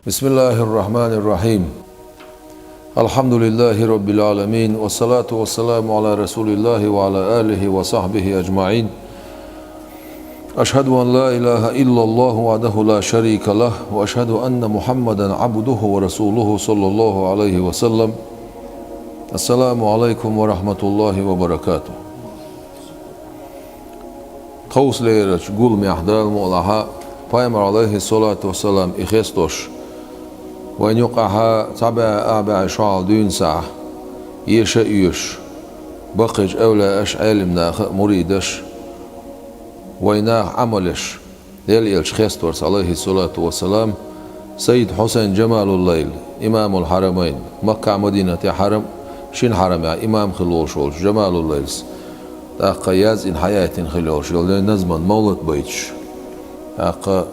بسم الله الرحمن الرحيم. الحمد لله رب العالمين، والصلاة والسلام على رسول الله وعلى آله وصحبه أجمعين. أشهد أن لا إله إلا الله وحده لا شريك له، وأشهد أن محمدا عبده ورسوله صلى الله عليه وسلم. السلام عليكم ورحمة الله وبركاته. Tavsiyelere gul mihdal mu'laha Peygamber aleyhissalatu vesselam ikhstosh وأن يقعها تبع أبع شعال دون ساعة يش بقج أولى أش علمنا مريدش ويناه عملش يليلش خستورس عليه الصلاة والسلام سيد حسين جمال الليل إمام الحرمين مكة مدينة حرم شين حرم إمام خلوشول جمال الليل أقا ياز إن حياة خلوشول نزمن مولد بيتش أقا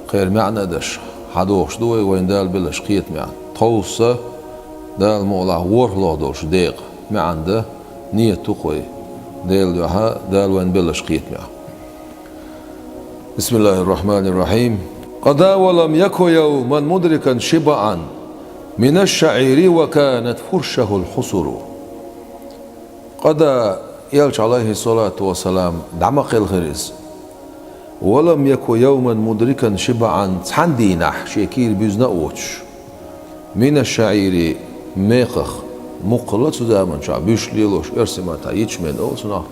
خير معنى دش حدوش دوي وين دال بلش قيت معن توصى دال مولا ورلو دوش ديق معن ده نية تقوي دال وين بلش قيت معن. بسم الله الرحمن الرحيم. قضى ولم يكن يوما مدركا شبعا من الشعير وكانت فرشه الحصر. قضى يلش عليه الصلاة والسلام دمق الخريز ولم يكن يوما مدركا شبعا تحندينح شيكير بيزنا اوتش من الشعير ميقخ مقلت دائما شع بيش ليلوش ارسمتا يجمن اوتنا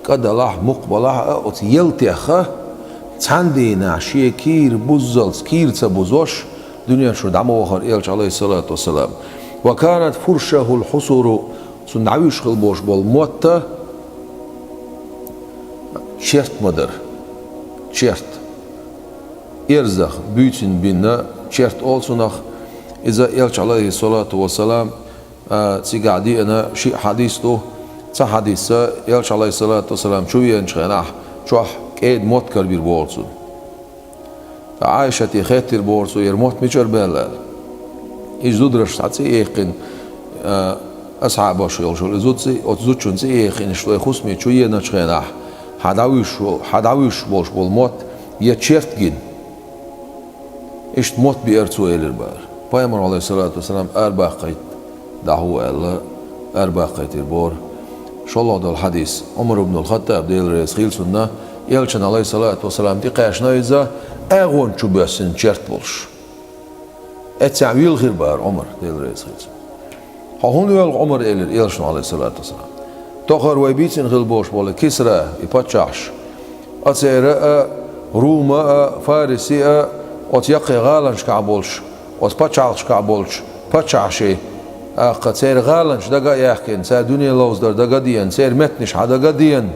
قد الله مقبلح اوت يلتخ تحندينح شيكير بوزلس كير تبوزوش دنيا شو دعمو وخر يلش عليه الصلاة والسلام. وكانت فرشه الحصر سندعوش خلبوش بالموتة شرط مدر شرط إرزخ بيتين بينا شرط أولسونخ إذا يلش عليه الصلاة والسلام تيقعدي أنا شيء حديثه تحديثه يلش عليه الصلاة والسلام شو ينشغناح شو كيد موت كربير بورسون عايشة خيتر بورسو يرموت ميشر بلال إجدودرش تعطي إيقن أصحاب شو إزودسي أتزودشون سي إيقن شو يخصمي شو ينشغناح حداويش بولش بالموت يتشرت جن إشت موت بيرتو إلى البار. Peygamber aleyhissalatu vesselam قيت دعوة الله قيت البور شالله ده الحديث عمر بن الخطاب ديل رئيس خيل سنة يلشن عليه الصلاة والسلام تقاش نايزة أغون شو بيسن شرت بولش اتعويل غير بار عمر ديل رئيس خيل هون يل عمر إلى يلشن عليه الصلاة والسلام تخر ويبيتن غير بوش بولا كسرى يبتشعش أتسير روما فارسي أتيقي غالنش كعبولش أتبتشعش كعبولش بتشعشي قد سير غالنش دقا يحكين سير دنيا لوزدر دقا ديان سير متنش حدقا ديان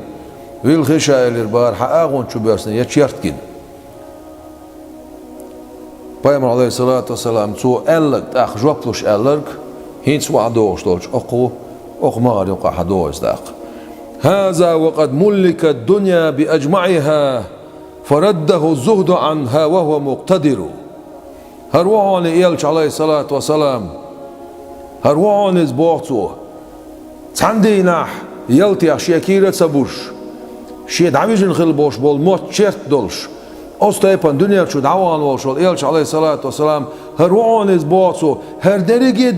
ويل خشا الاربار حقاغون شو بيرسن يتشيرتكين. Peygamber aleyhissalatu vesselam تو ألق تأخ جوبلوش ألق هينس وعدوش دولش أقو مغار يقع حدوش داق. هذا وقد ملك الدنيا بأجمعها فرده الزهد عنها وهو مقتدر. هروان يلش عليه الصلاة والسلام هروان زبوعتو تندينح يلتي أشياكيرة سبوش شيء دعويجن خلبوش بول موت شرط دولش أستيبان دنيا شو دعوان وشول يلش عليه الصلاة والسلام هروان زبوعتو هر درجة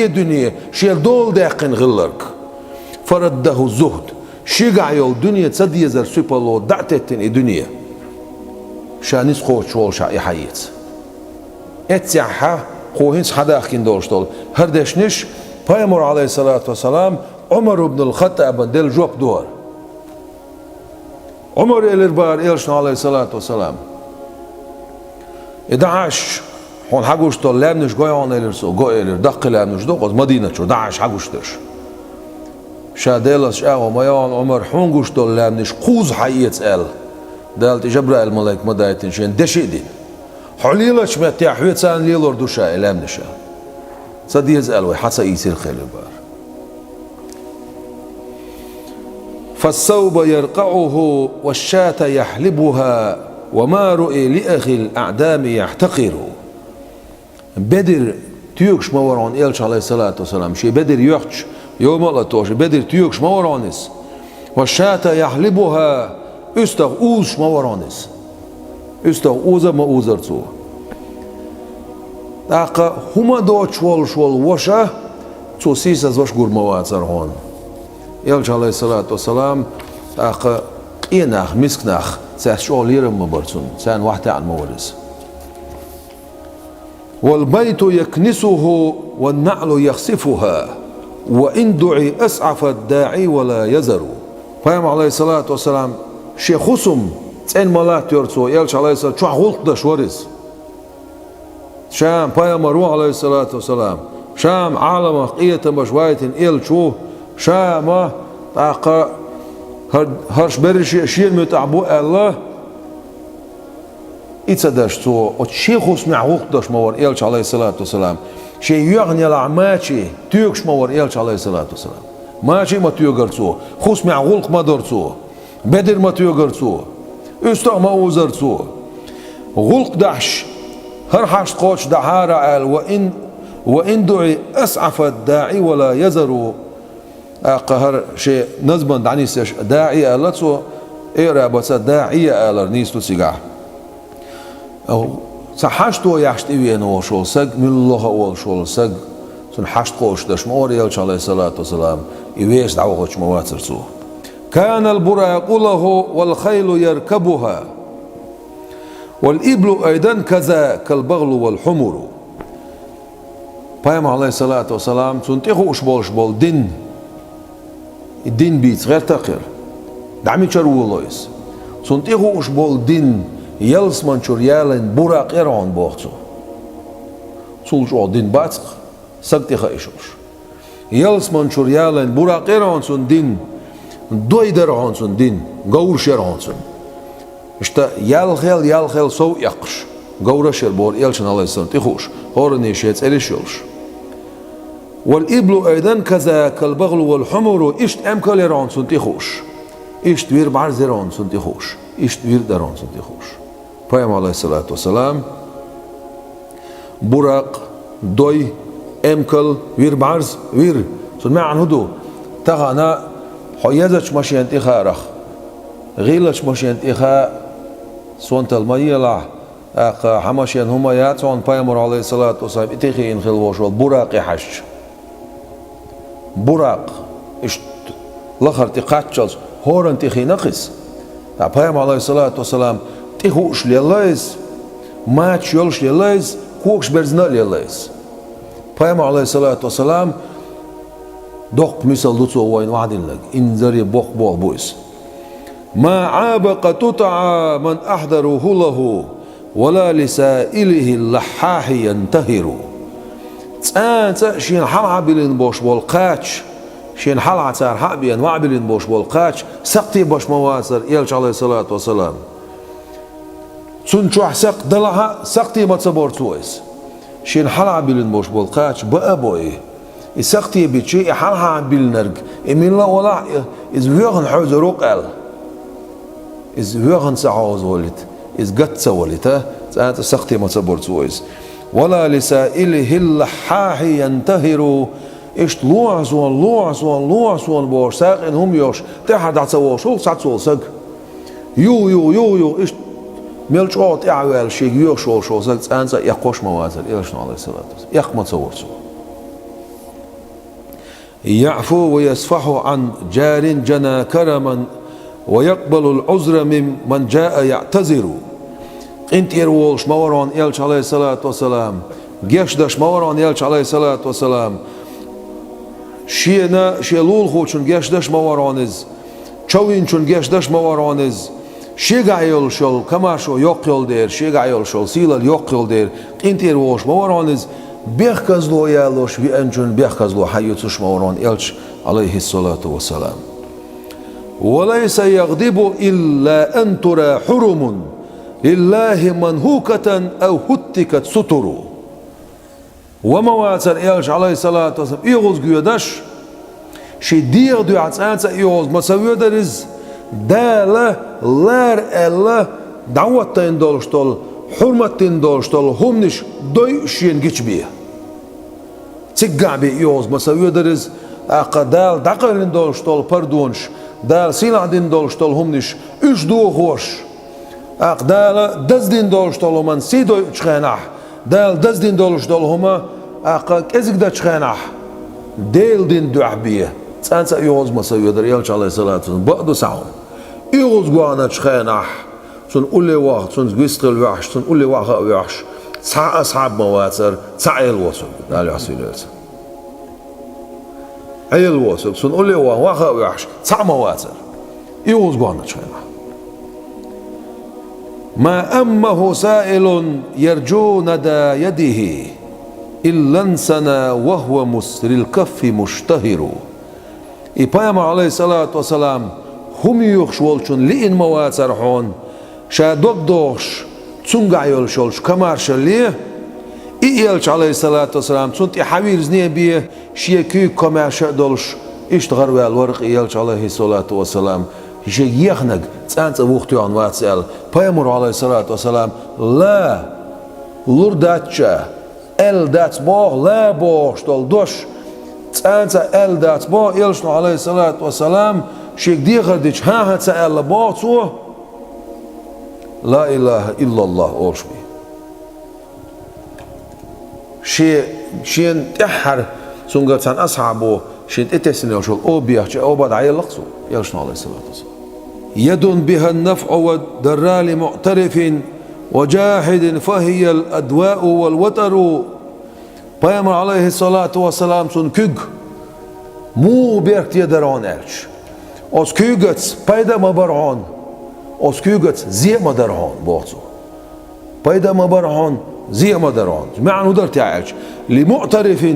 دنيا شيء دول داقن غلرك فرده الزهد شيقع يو دنيا تصدي زر سوبرلو دعتتن الدنيا شانيس قوة شوال شاي حيات اتسعها قوهنس حداقين دولش دول هردشنش Peygamber aleyhissalatu vesselam عمر بن الخطاب دل جوب دور عمر الاربار يلشن aleyhissalatu vesselam 11 هون حقوش دول لامنش قويان الارسو قويلر دق لامنش دوقز مدينة شو 11 حقوش درش شادلس شاو ميان عمر حونغوش دول لامنش قوز حيت ال دالت جبرائيل ملاك مدايتن شين دشيدين حليلش متى حويت سان ليلور دوشا لامنش صديز الوي حتى يصير خير البار. فالثوب يرقعه والشاة يحلبها وما رؤي لأخي الأعدام يحتقر. بدر تيوكش موران إلش عليه الصلاة والسلام شي بدر يحش يوم الله توش بدر تيوكش مورانس والشاة يحلبها استغ اوش مورانس استغ اوزا ما اوزرتو تاقا هما دوت شول وشا تو سيسا وش قرموات هون يلش عليه الصلاة والسلام تاقا قيناخ مسكناخ ساس شول يرم مبرسون سان واحدة عن مورس والبيت يكنسه والنعل يخسفها وإن دعي أسعف الداعي ولا يزر. فهم عليه الصلاة والسلام شي خصم تين ملات يرسو يلش عليه الصلاة شو غلط دش ورز شام فهم روح عليه الصلاة والسلام شام عالم قية مشواية إل شو شام تاقا هرش برش شير متعبو الله إتصدش تو وشي خصم غلط دش مور يلش عليه الصلاة والسلام شي يغني العماتي تيوكش مور يلش عليه الصلاة والسلام ماشي ما تيوغرسو خصم غلط ما درسو بدر ما تيوغرسو استغ ما وزرسو غلق دحش هر حش قوش دحارة قال وإن دعي أسعف الداعي ولا يزر قهر شيء نزبن دعني سيش داعي قالتسو إيرا بس داعي قال نيستو سيقع أو سحشتو يحشت إيوينو شول سق من الله أول شول سق سن حشت قوش دش مور يلش عليه الصلاة والسلام إيويش دعوغش مواترسو كان البراق له والخيل يركبها والإبل أيضا كذا كالبغل والحمر. Payg'ambar alayhissalatu vassalam تنتخو شبول دين الدين بيت غير تقر دعمي تشرولويس تنتخو شبول دين يلس منشور يالن براق إيران بوقتو سولجو دين باتق سقتي خايشوش يلس منشور يالن براق إيران سن دين دويدر هانسون دين غورشر هانسون اشتا يالخيل سو يقش غورشر بور يلشن الله السلام تخوش هورني شيت اليشوش والإبل أيضا كذا كالبغل والحمر اشت أمكال هانسون تخوش اشت وير بعرزر هانسون تخوش اشت وير در هانسون تخوش فاهم عليه الصلاة والسلام براق دوي أمكال وير بعرز وير سن ما عن هدو تغانا حيزش ماشي انتخا رخ غيلش ماشي انتخا سونت الميلا حماشين هما ياتون بايمر عليه الصلاة والسلام اتخي ان خلوش والبراق يحش براق اشت لخر تقاتشلز هور انتخي نقص بايمر عليه الصلاة والسلام تخوش ليلايز ماتش يولش ليلايز كوكش برزنا ليلايز بايمر عليه الصلاة والسلام دوق مثل دوتو وين وعدين لك انذري بوق بويس ما عاب قطع من أحضره له ولا لسائله اللحاح ينتهر تسان شين حلعة بلين بوش بولقاتش شين حلعة سار حقبين وعبلين بوش بولقاتش سقتي بوش مواسر يلش عليه الصلاة والسلام تسنشوح سق دلها سقتي ما تصبر تويس شين حلعة بلين بوش بولقاتش بأبوي السقطي بتشي حالها بالنرج إمين لا ولا إز ويغن حوز روقال إز ويغن سعوز ولد إز قد سولت ساعات السقطي ما تصبر سويس ولا لسائله اللحاح ينتهر إشت لوعسون بوش ساق إنهم يوش تحد عتسوى شو ساعت سول سق يو إشت ملشوت إعوال شيء يوش شو ساق ساعات يقوش موازر إلشنا عليه الصلاة والسلام يق ما تصور سو يعفو ويصفح عن جار جنى كرما ويقبل العذر من جاء يعتذر انت يروش موران يلش عليه الصلاة والسلام جيشدش موران يلش عليه الصلاة والسلام شيلول خوشن جيشدش مورانز چوين چون جيشدش مورانز شيغا يلشل كماشو يقيل دير شيغا يلشل سيلال يقيل دير انت يروش مورانز بيخكزلو يالوش بأنجن بيخكزلو حيوتش موران يلش عليه الصلاة والسلام وليس يغضب إلا أن ترى حرم لله منهوكة أو هتكت ستر ومواتر يلش عليه الصلاة والسلام يغوز قيودش شي دير دو عتسانسا يغوز ما سويو درز دالة لار الله دعوتين دولشتول حرمتين دولشتول همنش دوي شين جيش بيه تقع بي يوز ما سويو درز أقدال دقلين دولشتول پردونش دال سيلعدين دولشتول همنش اش دو خوش أقدال دزدين دولشتول من سيدو اتشخينح دال دزدين دولش دولهما أقاك إزك دا تشخينح ديل دين دعبية تانسا يوز مسوي در يلش عليه الصلاة والسلام بعدو سعون يوز قوانا تشخينح سن أولي واحد سن قيسقل وحش سن أولي واحد وحش تسع أصحاب مواتر تسع يلوصل دالي عسيل يلسل يلوصل سن أولي واحد وحش تسع مواتر يوز قوانا تشخينح ما أمه سائل يرجو ندى يده إلا انسنا وهو مسر الكف مشتهر إبايم عليه الصلاة والسلام هم يخشولشون لئن مواتر حون شادوك دوش تسنقع يلشولش كمارش ليه إيالش عليه الصلاة والسلام تسنت حوير زنيه بيه شيكي كمارش دولش اشتغر والورق إيالش عليه الصلاة والسلام شيء يخنق تانت وقت عن واتسال بيامر عليه الصلاة والسلام لا لرداتشا دات بو لا بوش دول دوش تانت دات بو يلشنو عليه الصلاة والسلام شيك ديغر ديش ها تسال بو لا إله إلا الله أورشبي شين تحر سنقل تان أصحابه شين اتسن يلشول أو بيحش أو بعد عيال لقصو يلشنو عليه الصلاة والسلام يد بها النفع والدرال معترف وجاحد فهي الأدواء والوتر بيامر عليه الصلاة والسلام سن كيغ مو بيركت يدرون ألش أس كيغت بايدا مبرعون أس كيغت زي مدرعون بوصو بايدا مبرعون زي مدرعون معنى درت ألش لمعترف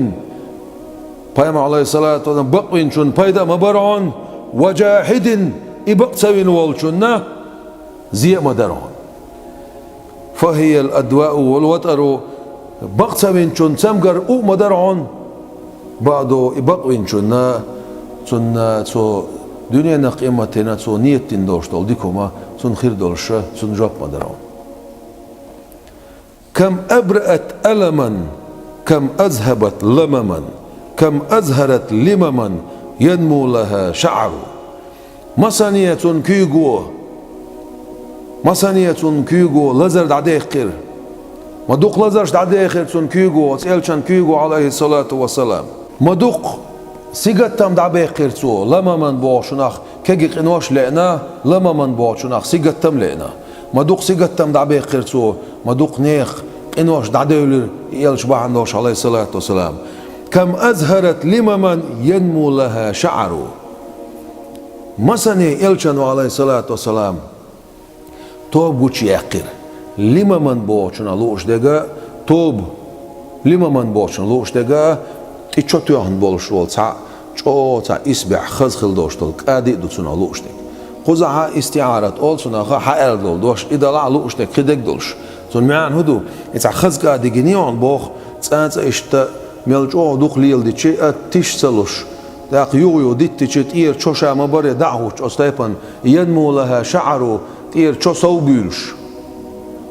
بيامر عليه الصلاة والسلام بقوين شن بايدا مبرعون وجاحد إبقسوين والشنة زي مدرعون فهي الأدواء والوتر بقسوين شن سمقر أو مدرعون بعدو إبقوين شنة سن سو دنيا نقيمتنا سو نيت دوش دول ديكوما سن خير دولش سن جاب مدرعون كم أبرأت ألما كم أذهبت لمما كم أزهرت لمما ينمو لها شعر مسانية كيغو لزر دعديخير مدوق لزرش دعديخير سن كيغو تسألشان كيغو عليه الصلاة والسلام مدوق سيغتام دعبيخير سو لما من بوشناخ كيغيق انوش لئنا لما من بوشناخ سيغتام لئنا مدوق سيغتام دعبيخير سو مدوق نيخ انوش دعديولر يلش باعندوش عليه الصلاة والسلام كم أزهرت لمما ينمو لها شعر مساني إلشانو عليه الصلاة والسلام توب وچي يقر لما من بوچنا لوش دقا توب لما من بوچنا لوش دقا تيچو تيوهن بولش رول تا إسبع خزخل دوش تل قادي دوتسنا لوش دق قزعها استعارة أولسنا حائل دول دوش إدالا لوش دق خدق دولش تون معان هدو إتا خزق قادي جنيون بوخ تسانتا إشتا ميلجو دوخ ليل دي چي تيش سلوش داق يوغيو ديت تير چوشا مباري دعوش أستيبان ينمو لها شعرو تير چو صوبيلش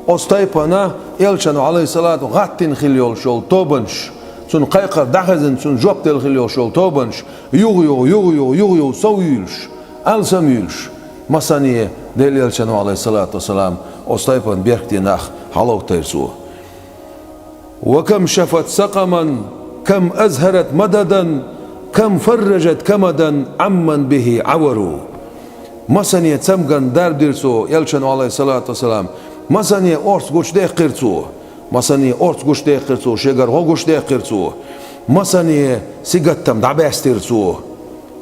أستيبانا يلشانو عليه الصلاة غاتين خليول شول توبنش سن قيقر دخزن سن جوبتل خليول شول توبنش يوغيو صويلش ألسميلش مسانية ديل يلشانو عليه الصلاة والسلام أستيبان بيركتي ناخ حلو تيرسوه وكم شفت سقما كم أزهرت مددا كم فرجت كمدا عمن به عوروا مسانية سمغن دار ديرسو يلشانو عليه الصلاة والسلام مسانية أورس غوش ديخ قرسو مسانية أورس غوش ديخ قرسو شيغر هو غوش ديخ قرسو مسانية سيغتم دعباس تيرسو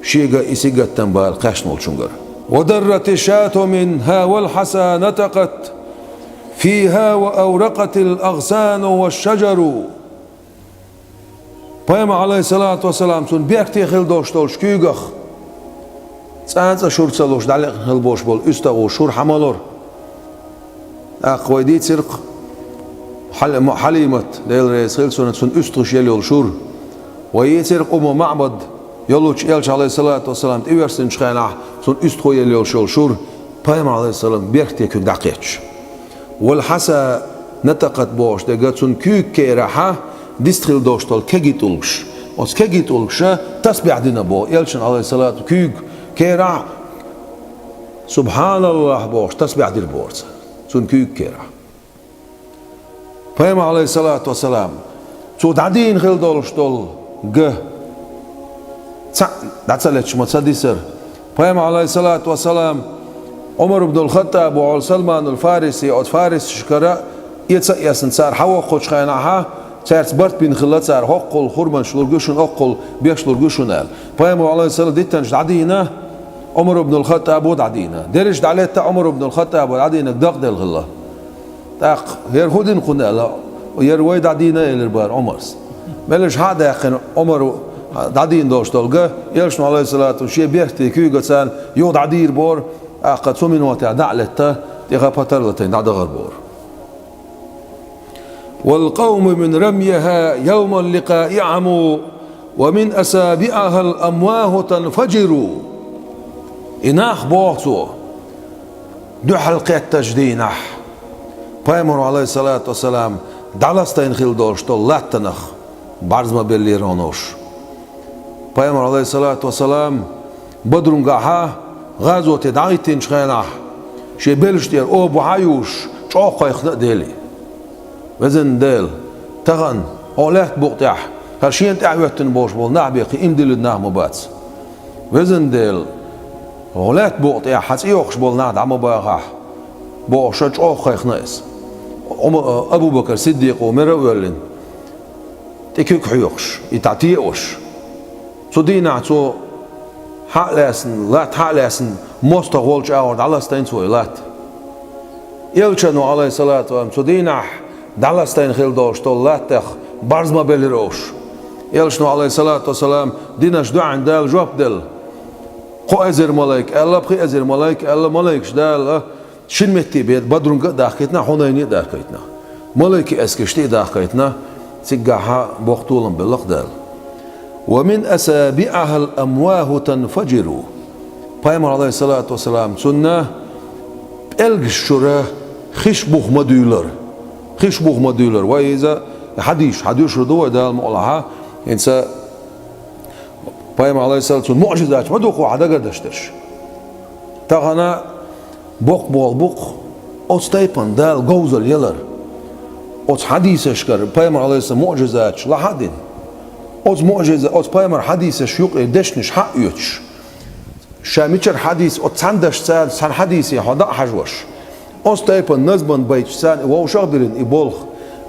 شيغا إسيغتم بالقاشنول شنغر ودرت الشاة منها والحسى نتقت فيها وأورقت الأغصان والشجر Peygamber aleyhissalatu vesselam sun bjergti khildosh tol shkygach tsanca shur tsalosh dal khilbosh bol usta o shur hamalor aqwaydi tsirq حليمت ليل رسول سن استرش يلول شور ويسرق معبد يلوش يلش عليه الصلاة والسلام تيرسن شخنا سن استرو يلول شور Peygamber عليه السلام بjergti kök دقيقش والحسا نتقت bosh دقت سن kök كراحة ديستخيل دوشتول كجيتولش أس كجيتولش تسبح دينا بو يلشن عليه الصلاة كيج كيرا سبحان الله بوش تسبح دير بورس سون كيج كيرا Peygamber aleyhissalatu vesselam so dadin khil dolshtol g datsalech matsadisir Peygamber aleyhissalatu vesselam Umar ibn al-Khattab و Salman al-Farisi od Faris shkara yetsa yasin sar hawa khochkhanaha Çerts bart bin khillat sar hoqqul khurman shlurgushun oqqul biyakshlurgushun al Peygamber aleyhissalatu dittan dadina Umar ibn al-Khattab و dadina derij dalet Umar ibn al-Khattab و dadina daqdel khilla تاق يرهودين قلنا لا ويروي دعدينا إلى البار عمرس ملش هذا يقين عمر دعدين دوش تلقى يلشنا عليه الصلاة والشيء بيحتي كي قصان يود عدير بور أقد سمين وتع دعلته تغفطر لتين دعد غربور والقوم من رميها يوم اللقاء يعموا ومن أسابعها الأمواه تنفجر إناخ بوعتو دو حلقات تجدينح Peygamber aleyhissalatu vesselam Dalastayın khil dolştol lattanah barzma bellir onoş Peygamber aleyhissalatu vesselam Badrungaha gazote daitin çxanah şey beliştir o bu hayuş çok qayıqda deli vezin del tağan olat buqtah her şeyin ta'vetin boş bol nabiqi imdil nahmubat vezin del olat buqtah hasi yoqş bol nad amabağa boşa çok qayıqnayız Abu Bakr Siddiq Ömer öğlen tekük huyuş itatiyoş sudina so halasın lat halasın mustaqolç ağır Dalastayın soylat Elçanu aleyhissalatu vesselam sudina Dalastayın khil doştollat barzma beliroş Elçanu aleyhissalatu vesselam dinaş duan dal job del qoazir malaik Allah qoazir malaik Allah malaik dal شنمتي بيت بدرون داخلتنا حنيني داخلتنا ملكي اسكشتي داخلتنا سجاها بوقتولن بالقدال ومن أسابعها الأمواه تنفجر Peygamber aleyhissalatu vesselam سنة الجشرة خش بوخما ديولر خش بوخما ديولر وإذا حديث ردوه ده المقلعة إنسا Peygamber aleyhissalatu vesselam معجزات ما دوقوا عدا قدشتش تغنى بوق بول بوق أستيبان دال جوزل يلر أت حديث شكر Peygamber aleyhissalatu معجزات لحدين أت معجزة أت Peygamber حديث شيوق دشنش حق يوتش شاميشر حديث أت سندش سان حديثي هذا حجوش أستيبان نزبان بيت سان ووشغدلين يبولخ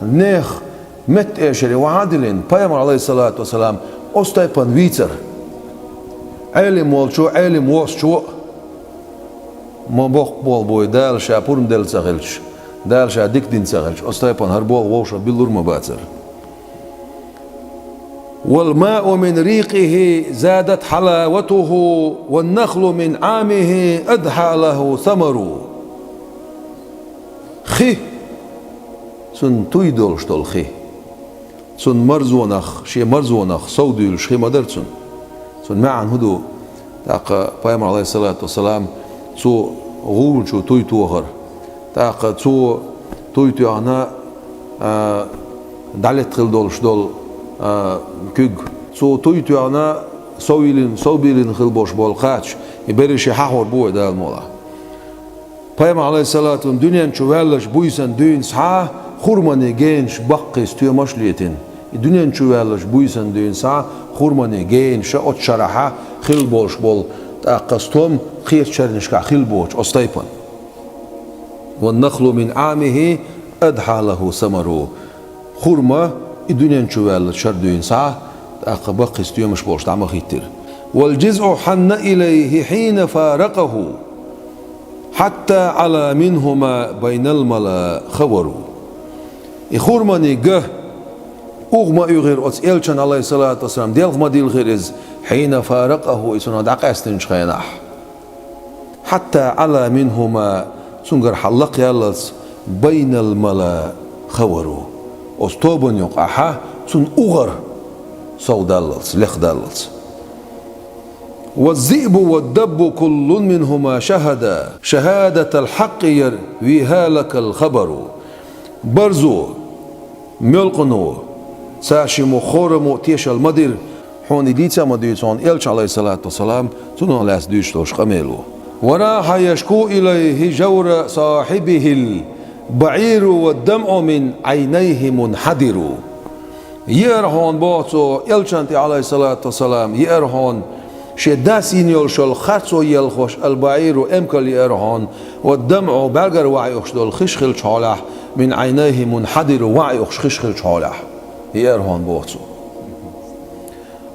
نخ مت إيشري وعادلين Peygamber aleyhissalatu vesselam أستيبان ويتر علم والشو علم وشو ما بوق بول بوي دال شابورم دال سغلش دال شا ديك دين سغلش أستيبان هربول ووشا بيلور مباتر والماء من ريقه زادت حلاوته والنخل من عامه أدحى له ثمر خي سن تويدول شتول خي سن مرزونخ شي مرزونخ سوديل شي مدرسون سن معن هدو تاق Peygamber aleyhissalatu vesselam سو غول شو توي توهر تاق سو توي توهنا دالت خل دول شدول كوج سو توي توهنا سوبيلين خل بوش بول خاتش يبرش حور بو ده المولا Peygamber aleyhissalatu dünyanın çuvalış buysan düğün sağ hurmanı genç bakkız tüyamaşliyetin dünyanın çuvalış buysan düğün sağ hurmanı genç ot şaraha خل بوش بول تأقستهم خير شرنشكا خل بوش أصطيبا والنخل من عامه أدحى له ثمره خرمة الدنيا نشوال شردوين ساعة تأقبق استيومش بوش تعمل خيتر والجزء حن إليه حين فارقه حتى على منهما بين الملا خبروا خرمني جه أغمى يغير أتسألشان عليه الصلاة والسلام ديالغ ما ديال غير إز حين فارقه يسون دعقاستن شخيناح حتى على منهما سنجر حلق يالس بين الملا خورو أستوبن يقعها سن أغر سودالس لخدالس والذئب والدب كل منهما شهادة الحق يرويها لك الخبر برزو ملقنو ساشي مخورمو تيش المدير حوني ديتا مديتون إلش عليه الصلاة والسلام تنو لاس ديشتوش قميلو وراح يشكو إليه جور صاحبه بعير والدمع من عينيه منحدر. يرهون بوتو يلشنتي عليه الصلاة والسلام يرهون شداسين يلشل خرصو يلخوش البعير امكل يرهون والدمع بلغر وعيوش دول خشخل شالح من عينيه منحدر وعيوش خشخل شالح يرهون بوتو.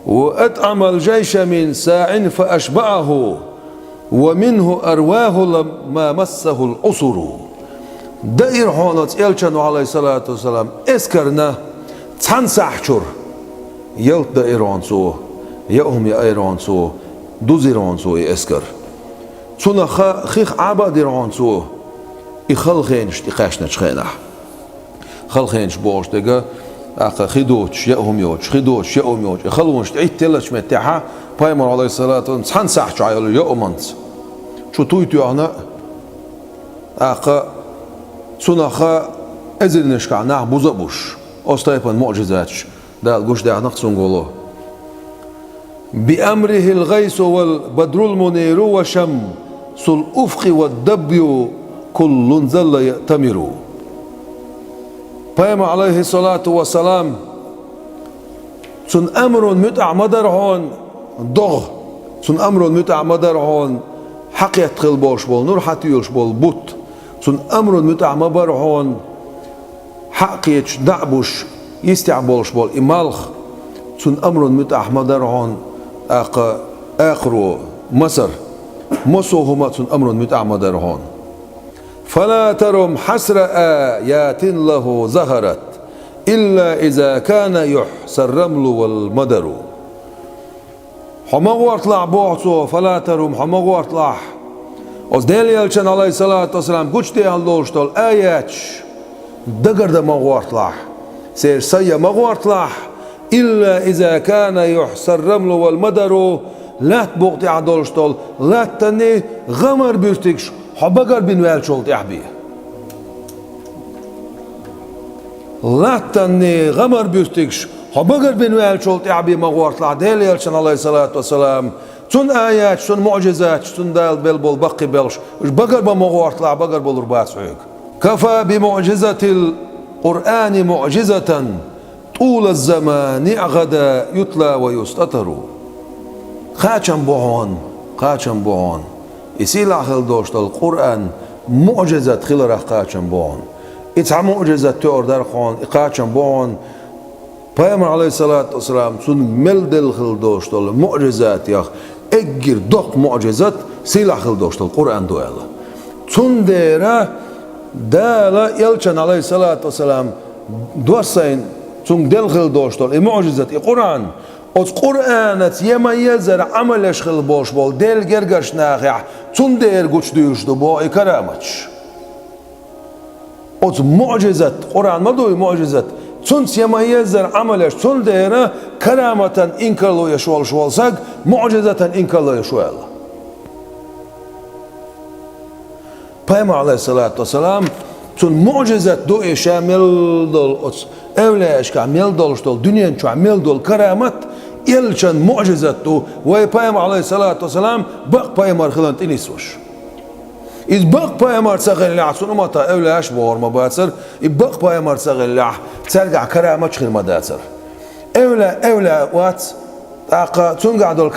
وأطعم الجيش من ساع فأشبعه ومنه أرواه لما مسه العسر. دائر هونت يلشن عليه الصلاة والسلام اسكرنا تنسحشر يلت دائران سو يأهم يأيران سو دوزيران سو اسكر تنا خيخ عباديران سو يخلخينش تقاشنا تشخينح خلخينش بوش دقا أخا خدوش يأهم يوش خدوش يأهم يوش يخلونش تعيد تلش متاحة بايمر عليه الصلاة والسلام تنسحش عيالو يأمنت شو تويتو أنا أخا تنا أزل نح بوزبوش أستيبان معجزاتش دا الجوش دا نقصون قولو. بأمره الغيث والبدر المنير وشم الأفق والدبي كل زل يأتمر. بيما عليه الصلاة والسلام سن أمر متع مدرهون ضغ سن أمر متع مدرهون حق يدخل بوش بول نور حتى يلش بول بوت سن أمر متع مبرهون حق يتدعبش يستعبولش بول إمالخ سن أمر متع مدرهون آخر مصر مصوهما سن أمر متع مدرهون. فلا ترم حسر آيات له ظهرت إلا إذا كان يحسى الرمل والمدر. حمغور طلع بوعصو فلا ترم حمغور طلع وزديل يلشن عليه الصلاة والسلام قجتي اللوشتول آيات دقر دا مغور طلع سير سيا مغور طلع إلا إذا كان يحسى الرمل والمدر لا تبغتي عدولشتول لا تني غمر بيرتكش حبقر بن والشولت يحبي لا تني غمر بيرتكش حبقر بن والشولت يحبي مغور طلع ديل يلشن عليه الصلاة والسلام تون آيات تون معجزات تون دال بلبل بقي بلش بقر بمغور طلع بقر بالرباط سعيق. كفى بمعجزة القرآن معجزة طول الزمان غدا يتلى ويستتر. خاتم بوهون يسيل أخل دوشت القرآن معجزة خلرة خاتم بوهون إتع معجزة تور خون خاتم بوهون. پیامبر عليه الصلاة والسلام سن ملدل خل دوشت المعجزات يخ اجر دق معجزات سيل أخل دوشت القرآن دويلا سن ديرا دالا يلشن عليه الصلاة والسلام دوسين سن دل خل دوشت المعجزات القرآن از قرآن يميزر عملش خل باش بول دل گرگش ناخع سن دير گوش دوشت با اكرامش از معجزات قرآن ما دوي معجزات سنس يميزر عملش سن ديرا كرامة إنكالو يشوال شوال ساق معجزة إنكالو يشوال. پیامبر عليه الصلاة والسلام سن معجزة دو شامل دول أولا إشكامل دولش دول دنيا شامل دول كرامة يلشن معجزة دو وي پیامبر عليه الصلاة والسلام بق پیامبر خلانت إنيسوش. إذ بق پیامبر ساقل لح سن ما تا أولا إش بار ما باتر بق پیامبر ساقل لح ترجع كرامة خير ما داتر. أولا وات أقا تنقع دول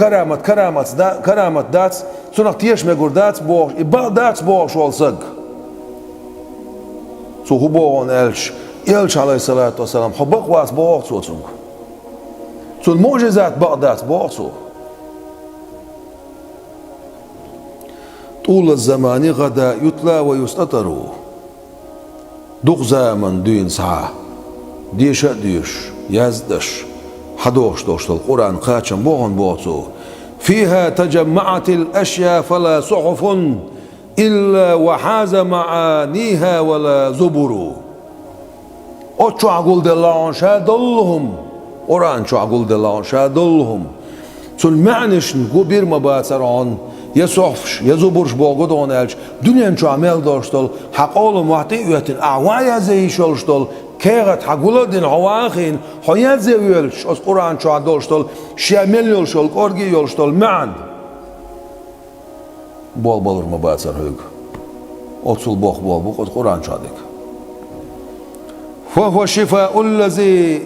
كرامة دات تنق تيش مجور دات بوش بق دات بوش والسق. سو هو بوغن إلش عليه الصلاة والسلام حبق وات بوغ سو تنق. سو المعجزات بق دات بوغ سو. طول الزمان غدا يتلى ويستتر. دوغ زمن دين ساعة ديش يزدش حدوش دوشت القرآن قاتشن بوغن بوغتو. فيها تجمعت الأشياء فلا صحف إلا وحاز معانيها ولا زبر. أتشو عقول دلان شادلهم قرآن شو عقول دلان شادلهم سن معنش نقو بير مباتران يا صحفش يا زبرش بوغدون الش دنيا شو عمل داشتل حقالم وقتی یوتن اعوای زی شلشتل كيغت حقولدين عواخين حيات زيولش از قرآن شو عدولشتل شامل يولشتل كورجي يولشتل معن بول بولر مباتر هيك أتصل بوخ بول بوخ قرآن شادك فهو الشفاء الذي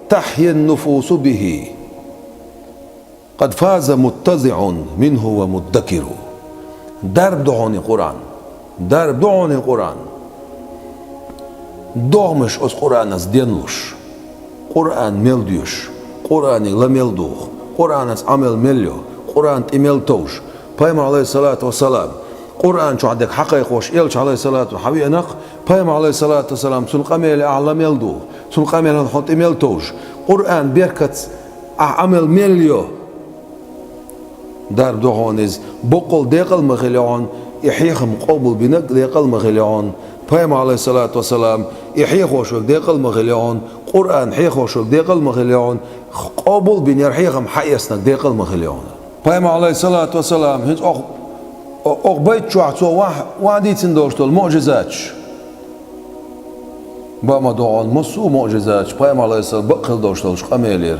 تحيا النفوس به، قد فاز متزع منه ومدكر. درب دعوني قرآن، درب دعوني قرآن، دومش أس قرآن أس دينلوش، قرآن ملديوش، قرآن لا ملدوخ، قرآن أس عمل مليو، قرآن تمل توش. پیغمبر عليه الصلاة والسلام قرآن شو عندك حقيقة وش إلش عليه الصلاة وحبي أنق پیغمبر عليه الصلاة والسلام سلقة ميل أعلى ملدوخ، سلقة ميل نحط مل توش. قرآن بيركت عمل مليو. در دعونيز بقول ديقل مغليون يحيخم قبول بنك ديقل مغليون. پیغمبر عليه الصلاة والسلام يحيخ وشوك ديقل مغليون، قرآن حيخ وشوك ديقل مغليون، قبول بن يرحيخم حيسنك ديقل مغليون. پیغمبر عليه الصلاة والسلام هنت أخ بيت شوعتو وعديت سندوشتو المعجزات بما دعون مصو معجزات. پیغمبر عليه الصلاة بقل دوشتو قميلير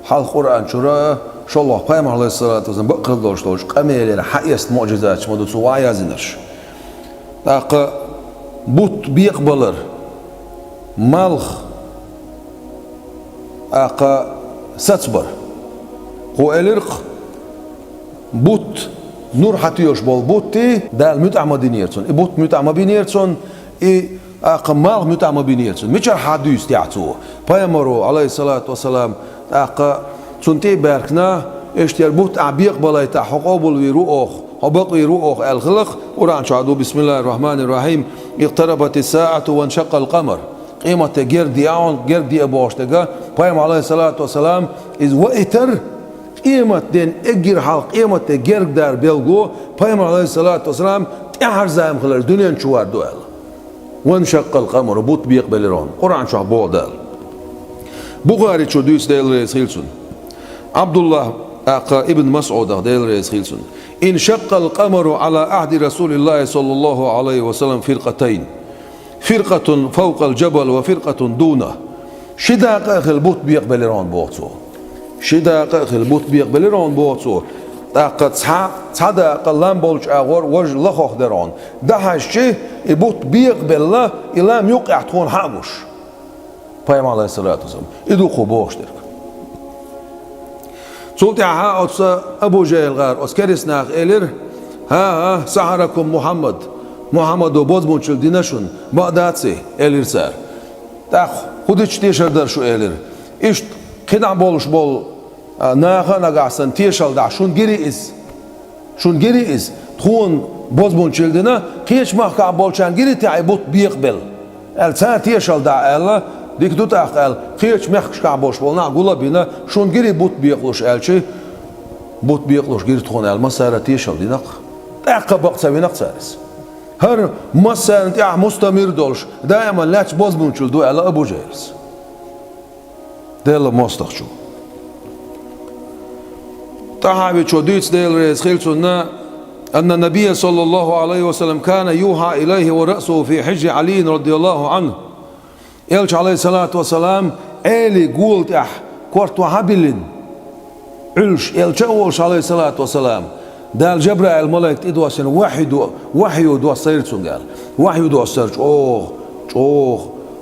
حال قرآن شرا شو الله پیغمبر عليه الصلاة والسلام بقل دوشتو قميلير حيست معجزات مدوتو وعيازنش. تاق بوت بيقبلر مالخ أقا ستبر قو إلرق بوت نور حتيوش بول بوتي دال متعمة دينيرتون بوت متعمة بينيرتون أقا مالخ متعمة بينيرتون ميشار حديث تيعتو پیغمبر عليه الصلاة والسلام أقا تنتي باركنا اشتير بوت عبيق بلاي تا حقوبل ويروخ حبق ويروخ الخلق. قرآن شعدو بسم الله الرحمن الرحيم اقتربت الساعة وانشق القمر. قيمة جردي عون جردي أبوش تجا پیغمبر عليه الصلاة والسلام إذ وقتر قيمة دين أجر حلق قيمة جرد دار بيلجو پیغمبر عليه الصلاة والسلام تأهر زايم خلال الدنيا نشوار دوال وانشق القمر بوت بيقبلرون. قرآن شعب بودال بخاري شو دوس ديل رئيس خيلسون عبد الله أقا ابن مسعود ديل رئيس خيلسون انشق القمر على عهد رسول الله صلى الله عليه وسلم فرقتين، فرقة فوق الجبل وفرقة دونه. شداق أخل بوت بيقبلرون بوتو، شداق أخل بوت بيقبلرون بوتو. أقا تصدق اللام بولش أغور وجه لخوخ درون ده هالشيء بوت بيقبل الله إلام يقع تكون حاموش. پیغمبر عليه الصلاة والسلام إدو خبوش درك سلطة ها أبو جهل غار أسكرس ناخ إلر ها سحركم محمد وبوزمون شل دينشون بغدادسي إلر سار تاخ خودش تيشر در شو إلر إيش كنا بولش بول ناخا نقعسن تيشل دع شون جري إز تخون بوزمون شل دينا كيش مخا بولشان جري تعبوت بيقبل السان تيشل دع الله ديك دوت أقل خيش مخش كعبوش بولنا قولا بينا شون جري بوت بيقلوش ألشي بوت بيقلوش جري تخون المسارة تيشل دينق أقا بقصة بينق سارس هر مسارة تيع مستمر دولش دائما لاتش بوز بونشل دو على أبو جيرس ديلا مستخشو تحابي شو ديتس ديل ريس خيلسونا أن النبي صلى الله عليه وسلم كان يوحى إليه ورأسه في حج علي رضي الله عنه. إلش عليه الصلاة والسلام إلي قولت كورت وحبلين علش إلش أولش عليه الصلاة والسلام دال جبرائيل الملائكة إدواسين وحي دو سيرتون قال وحي دو سيرت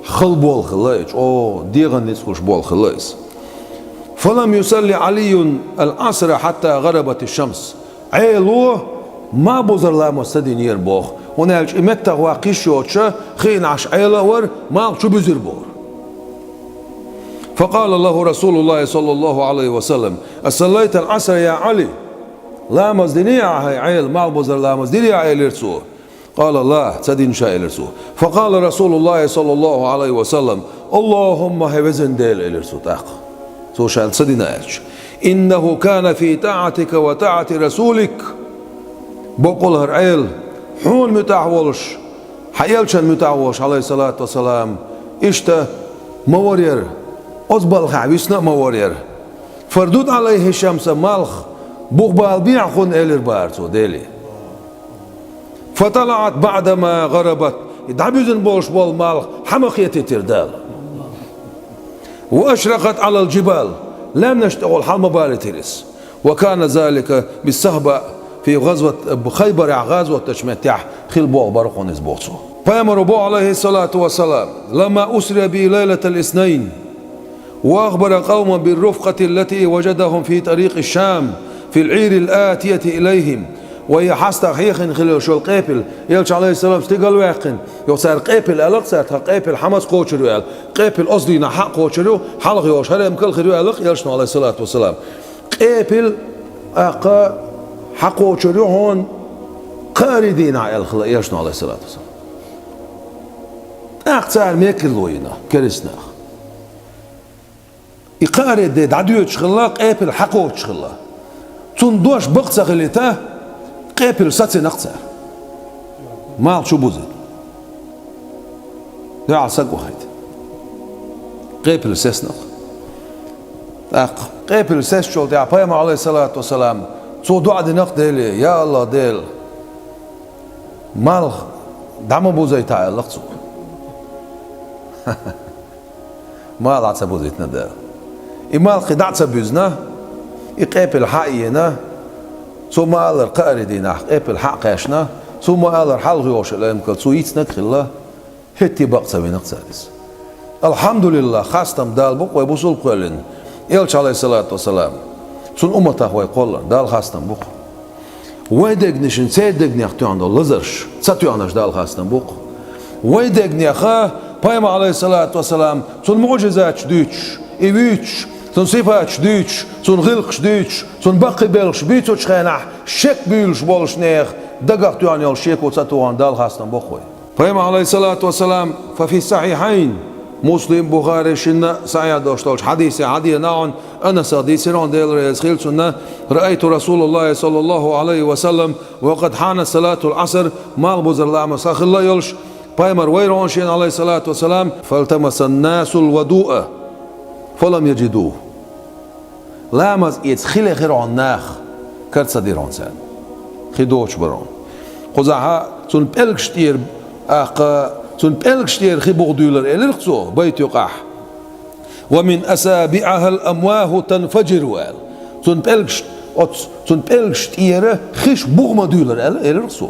خل بول خلايج ديغن نسخوش بول خلايس. فلم يصلي علي العصر حتى غربت الشمس عيلو ما بوزر لا مستدين يربوخ هنالك إمتى واقيش يوتشا خين عش عيلة ور ما شو بزر بور. فقال له رسول الله صلى الله عليه وسلم أصليت العصر يا علي لا مزدني هاي عيل ما بوزر لا مزدني عيل يرسو. قال لا تدين شاء يرسو. فقال رسول الله صلى الله عليه وسلم اللهم هبزن ديل يرسو تاق سو شال تدين إنه كان في طاعتك وطاعة رسولك بقول هرعيل حون متعولش حيالشان متعولش عليه الصلاة والسلام إشتا مورير أزبال خعبيسنا مورير فردود عليه الشمس مالخ بقبال بيعخون إلير بارتو ديلي فطلعت بعدما غربت دعبيزن بولش بول مالخ حمقيتي تردال وأشرقت على الجبال لم نشتغل حال مبالتيرس. وكان ذلك بالصحبة في غزوة خيبر غزوة تشميت خيل بوغ برقون إزبوتسو. فيأمر بو عليه الصلاة والسلام لما أسري به ليلة الاثنين وأخبر قوما بالرفقة التي وجدهم في طريق الشام في العير الآتية إليهم وهي حاستا خيخن خلال شو القيبل يلش عليه السلام استقل واقن يصير قيبل ألق صار قيبل حماس قوتشرو يال قيبل أصلي نحق قوتشرو حلق يوش هرم كل خيرو ألق يلش عليه الصلاة والسلام قيبل أقا حق قوتشرو هون قاردين على الخلا يلش عليه الصلاة والسلام أقصار ميكل لوينا كرسنا يقارد دعديو تشخلا قيبل حق قوتشخلا تندوش بقصة غليته قيبل ساتي نقصر مال شو بوزي ده عصق واحد قيبل سيسنق قيبل سيس شو ده عبايم عليه الصلاة والسلام تو دعا دي نق ديلي يا الله ديل مال دعم بوزي تعال لقصو مال عصا بوزيتنا ديل إمال قدعت بوزنا يقيبل حقينا ثم قال القاردين قبل حق يشنا ثم قال الحلغ يوش لا يمكن سويت نكخلا هتي بقصة بنقصادس الحمد لله خاصة دال بق ويبوسول قولن يلش عليه الصلاة والسلام سن أمته ويقولن دال خاصة بق ويدقنشن سيدقني أختي عند الله زرش ستي عناش دال خاصة بق ويدقني أخاه بايم عليه الصلاة والسلام سن معجزات شديتش إيويتش سن صفات شديتش سن غلق شديتش سن بقي بيلش بيتو تشخينح شك بيلش بولش نيخ دقق تواني الشيك وتساتوان دال خاصة بقوي فهم عليه الصلاة والسلام ففي الصحيحين مسلم بخاري شنا سعيا دوشتولش حديث عدي ناون أنا صديسي رون ديل ريز خيل سنة رأيت رسول الله صلى الله عليه وسلم وقد حان صلاة العصر مال بوزر لا مساخ الله يلش بايمر ويرون شين عليه الصلاة والسلام فالتمس الناس الودوء فلم يجدوه لامز يتخلي خير عن ناخ كرت صديرون سان خدوش برون خزعها سن بلغشتير سن بلغشتير خي بغدولر الرقصو بيت يقح ومن أسابعها الأمواه تنفجر وال سن بلغشتير خيش بغما دولر الرقصو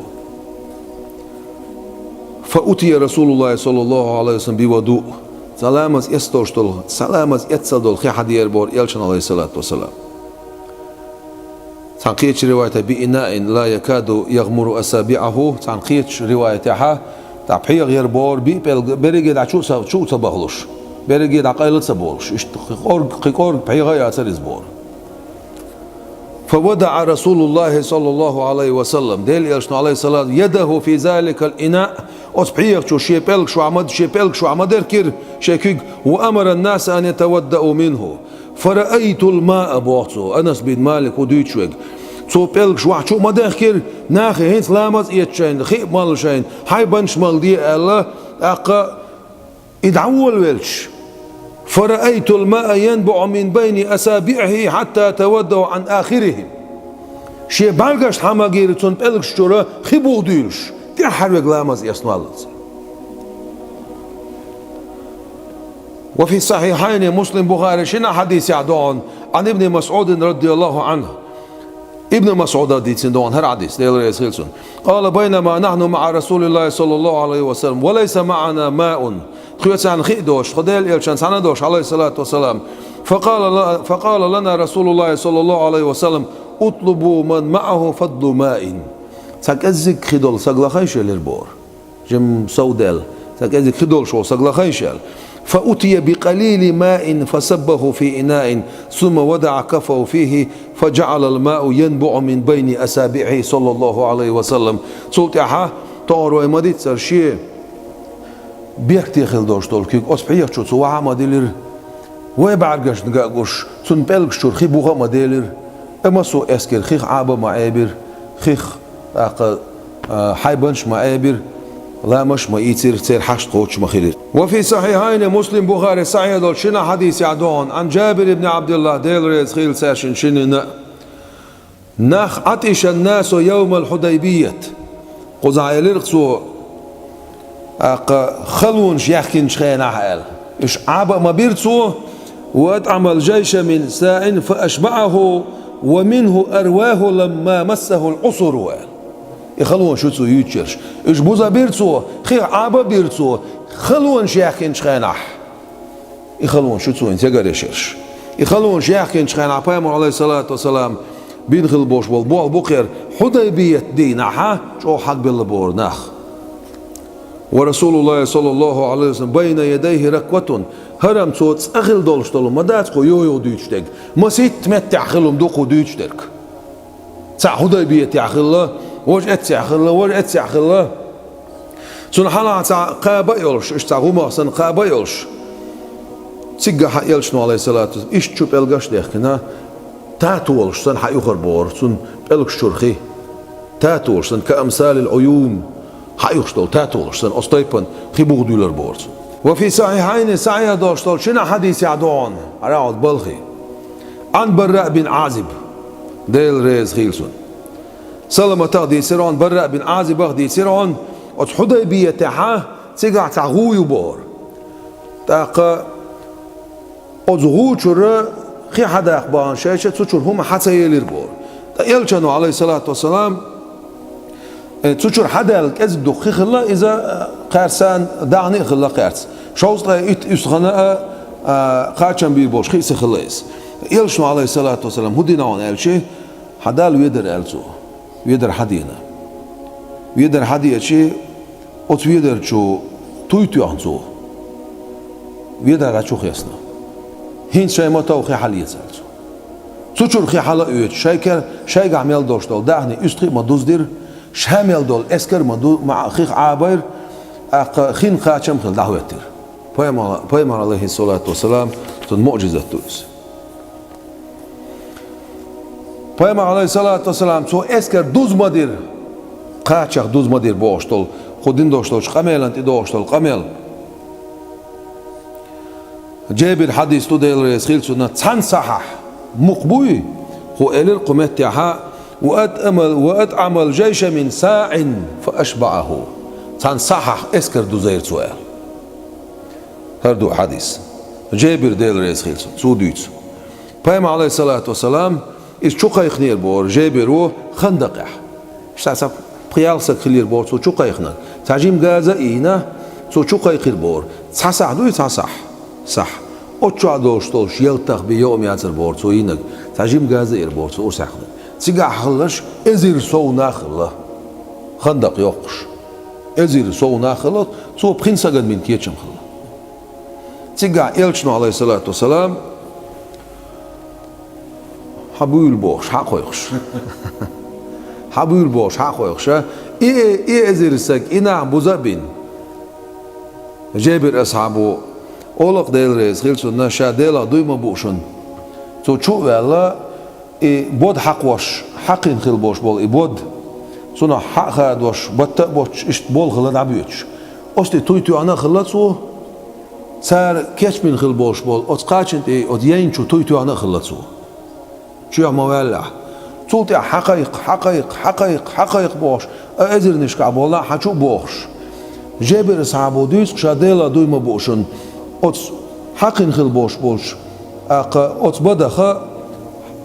فأتي رسول الله صلى الله عليه وسلم بوضوء سلامز يستوشتل سلامز يتصدل خي حدير بور يلشن عليه الصلاة والسلام تنقيتش رواية بإناء لا يكاد يغمر أسابيعه تنقيتش روايتها تعبحي غير بور بريجي دع شو تبغلش بريجي دع قايل تبغلش قيقور بحي غير أسرز بور فودع رسول الله صلى الله عليه وسلم ديل يلشن عليه الصلاة يده في ذلك الإناء أصبحيك شو شيبلك شو عمد كير شيكيك وأمر الناس أن يتودأوا منه فرأيت الماء بوعصو أنس بن مالك وديتشوك سو بلك شو مدخكر ناخي هين سلامز يتشين خيب مال شين هاي بنش مال دي الله أقا إدعول ويلش فرأيت الماء ينبع من بين أسابيعه حتى تودوا عن آخرهم شي بالغش حماغير تون بلك شورا خيبو ديلش دي حرق لامز يسنالز وفي الصحيحين مسلم بخاري شنا حديث يعدون عن ابن مسعود رضي الله عنه ابن مسعود رضي الله عنه حديث قال بينما نحن مع رسول الله صلى الله عليه وسلم وليس معنا ماء خيوت عن خيدوش خديل إلشان سندوش عليه الصلاة والسلام فقال لنا رسول الله صلى الله عليه وسلم اطلبوا من معه فضل ماء ساكزك خدول ساقلا خيشل البور جم سودل ساكزك خدول شو ساقلا خيشل فأتي بقليل ماء فسبه في إناء ثم وضع كفه فيه فجعل الماء ينبع من بين أسابيعه صلى الله عليه وسلم صوتها طارو مديت سرشي بيختي خلدوش تولكيك أصبحيك شو سواها مديلر ويبعرقش نقاقوش سنبالك شو رخي بوغا مديلر اما سو اسكر خيخ عابا معابر خيخ حيبنش معابر لا مش ما يصير تصير حشت قوتش مخير. وفي صحيحين مسلم بخاري صحيح دول شنا حديث يعدون عن جابر بن عبد الله ديل ريز خيل ساشن شننا نخ عطش الناس يوم الحديبية قزع يلرقصوا خلون شيخكن شخين حال إش عبا ما بيرتسوا وأطعم الجيش من ساع فأشبعه ومنه أرواه لما مسه العصر يخلون شو تسو يتشرش إيش بوزا بيرتسو خي عابا بيرتسو خلون شيخين شخينح يخلون شو تسو انت يشرش يخلون شيخين شخينح بيامر عليه الصلاة والسلام بين خل بوش بول بوخير حديبية دينها شو حق بالبور نخ ورسول الله صلى الله عليه وسلم بين يديه ركوة هرم صوت أخل دولشتلو ما داتكو يو ديشتك ما سيت متع خلهم دوكو ديشتك تاع حديبية يعخله وش اتيعخله وش اتيعخله سن حلا تاع قابا يولش اش تاع غوما سن قابا يولش تيجا يلشنو عليه الصلاة والسلام ايش تشوف القاش ديخنا تاتولش سن حيخر بور سن بلكش شرخي تاتولش سن كأمثال العيون حيخشتول تاتولش سن أستيبن خيبوغ دولار بور وفي صحيحين سعي دوشتول شنا حديث يعدون عراود بلخي عن براء بن عازب ديل ريز خيلسون سلمة تغدي سيرون براء بن عازب اغدي سيرون ات حديبية تاعها تيقع تاع غويو بور تاق ازغو شر خي حدا اخبان شاشه تشور هما حتى يلير بور يلشنو عليه الصلاة والسلام تشور حدا الكذب دو خي خلا اذا قارسان دعني خلا قارس شوز ات يسخنا قاچن بير بوش خي سخلايس يلشنو عليه الصلاة والسلام هدينا عن الشي حدا ويدر الزو ويدر حدينا ويدر حدي شيء ات ويدر شو تويتو عنزو ويدر شو خيسنا هين شيء ما توخي حالية زالزو تشور خي حلا اوت شايكر شايق عمل دوشتول دهني استخي ما دوزدير شامل دول اسكر ما دو مع خيخ عابر خين قاچم خل دعوتر پیغمبر عليه الصلاة والسلام تن معجزة توس پیغمبر عليه الصلاة والسلام سو اسكر دوز مدير قاچق دوز مدير بوشتول خودين دوشتول قمل انت دوشتول قمل جابر حديث تو ديل ريس خيل سنة تسان صحح مقبوي هو إلى القمة تاعها وأد عمل جيش من ساع فأشبعه تسان صحح اسكر دو زير سؤال هردو حديث جابر ديل ريس خيل سو ديتس بيما عليه الصلاة والسلام إيش شوقا يخنير بور جابر و خندقح اشتعسب قيالسك خلير بور سو شوقا يخنر تعجيم غازا إينا سو شوقا يخير بور تصحصح دو يتصحصح صح أتشع دوشتولش يلتق بيوم يعتر بورتو ينك تعجيم غازير بورتو أرسخنا تيجا حلش إزير سو ناخله خندق يوقش إزير سو ناخله سو بخنسجن من كيتشم خله تيجا يلشنو عليه الصلاة والسلام حبول بوش حقويخش حبول بوش حقويخش إيه إزير سك إنا بوزابين جابر أصحابه أولق ديل ريز خيل سنة شاديلا دويما بوشن تو شو ولا بود حق وش حقين خيل بوش بول بود سنة حق خاد وش بت بوش إشت بول خلنا عبيتش أستي تويتو أنا خلصو صار كيش من خيل بوش بول أتقاچن أديين شو تويتو أنا خلصو شو ما ولا صوتي حقائق بوش أزر نشكع بولا حشو بوش جابر صعبو ديس شاديلا دويما بوشن أتس حقن خل بوش أتس بدخ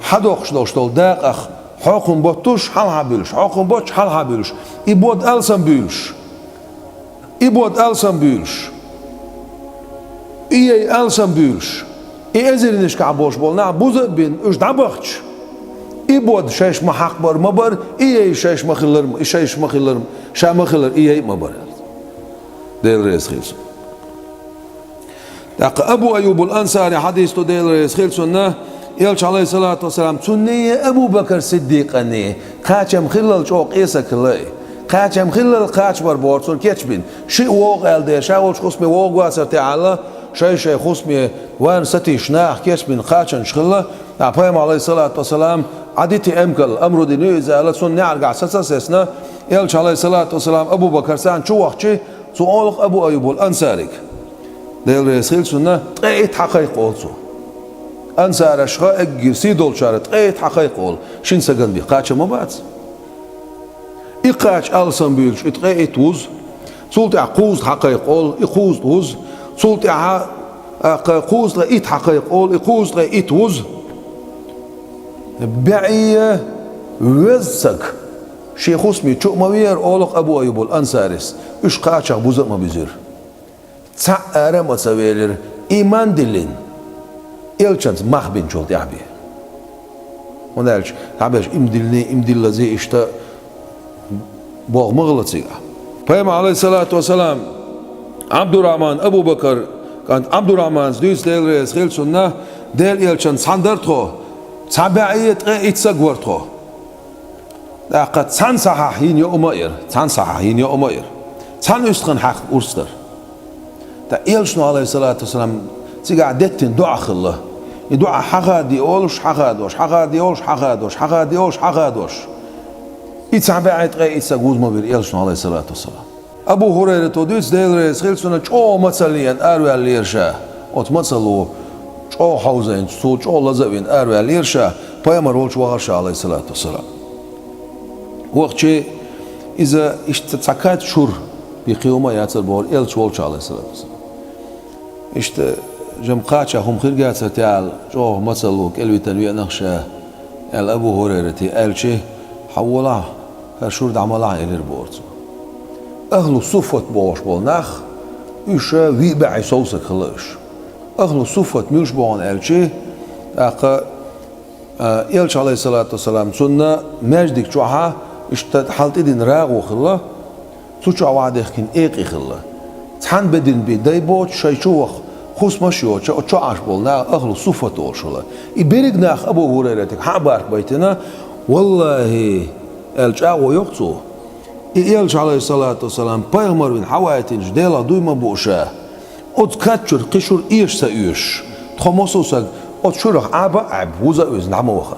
حدوخش دوشتول داق أخ حقن بطوش حال هابيلش حقن بطش حال هابيلش إبود ألسن بيلش إيه ألسن بيلش إيه أزير نشكع بوش بول نعم بوزد بين إش دعبختش إبود شايش ما حق بر مبر إيه شايش ما خلرم شايش ما خلرم شا ما خلر إيه مبر ديل ريس خيلسو أبو أيوب الأنصاري حديث تو ديل ريس خيلسو يلش عليه الصلاة والسلام سنية أبو بكر صديق أني قاچم خلال شوق إيسا كلاي قاچم خلال قاچ بر بورسون كيتشبين شيء ووق ألدي شاولش خصمي ووق واسر تعالى شيء خصمي وان ستي شناح كيتشبين قاچن شخلا أبوهم عليه الصلاة والسلام عديتي أمكل أمر دينيو إذا ألا سن نعرق عساسا سيسنا يلش عليه الصلاة والسلام أبو بكر سان شو وقتي سؤالك أبو أيوب الأنصاري ديل ريسخيل سنة تقيت حقيق أولسو أنصار أشخاء أجير سيدول شارة تقيت حقيق أول شين سجن بي قاچة مبات إقاچ ألسن بيلش تقيت وز سولتي عقوز حقيق أول إقوز وز سولتي قوز لقيت حقيق أول إقوز لقيت وز بعية وزك شيخ اسمي شو موير أولق أبو أيوب الأنصاريس إيش قاچ بوزق ما بيزير تعرى ما تسويلر إيمان دلين إلشانس مخ بين شولت يحبي ونالش عباش إمدل زي إشتا باغ مغلط سيغا فهم عليه الصلاة والسلام عبد الرحمن أبو بكر كان عبد الرحمن دويس ديل رئيس خيل سنة ديل إلشان صندرتو تابعية إتساقورتو لقد تان صحاحين يا أمير تان صحاحين يا أمير تان يستخن حق أرستر تا إلشنو عليه الصلاة والسلام تيجا دتن دعاء الله يدعى حقادي أولش حقادوش حقادي أولش حقادوش حقادي أولش حقادوش إتسابعت غير إتساقوز مبير إلشنو عليه الصلاة والسلام أبو هريرة توديس ديل رئيس خيل سنة شو مثليا أروي الليرشا أوت مثلو شو حوزين شو لزوين أروي الليرشا بيامر ولش وغرشا عليه الصلاة والسلام وقت إذا اشتتكات شور بقيومة ياتر بور إلش ولش عليه الصلاة والسلام جمقاتشا هم خيرجات تعال جو مثلو كلوي تنوي نخشى الأبو هريرة ألشي حوله هالشور دعمله إلى البورت أهل صفة بوش بالنخ إيشا ويبع صوصك خلاش أهل صفة ميوش بون ألشي أق إلش عليه الصلاة والسلام سنة مجدك شوها اشتد حالت إدين راغو خلا سوتشا وعده كن إيقي خلا تحن بدين بداي بوت شيء شوخ خوش ماشيو شو عاش بولنا أهل صفة أولشلا يبرق ناخ أبو هريرة حبارك بيتنا والله الجاو يقصو إلش عليه الصلاة والسلام بيغمر من حوائتين جديلا دوما بوشا أتكتشر قشر إيش سأيش تخمصوسك أتشرح عب وزا وزن عم وخر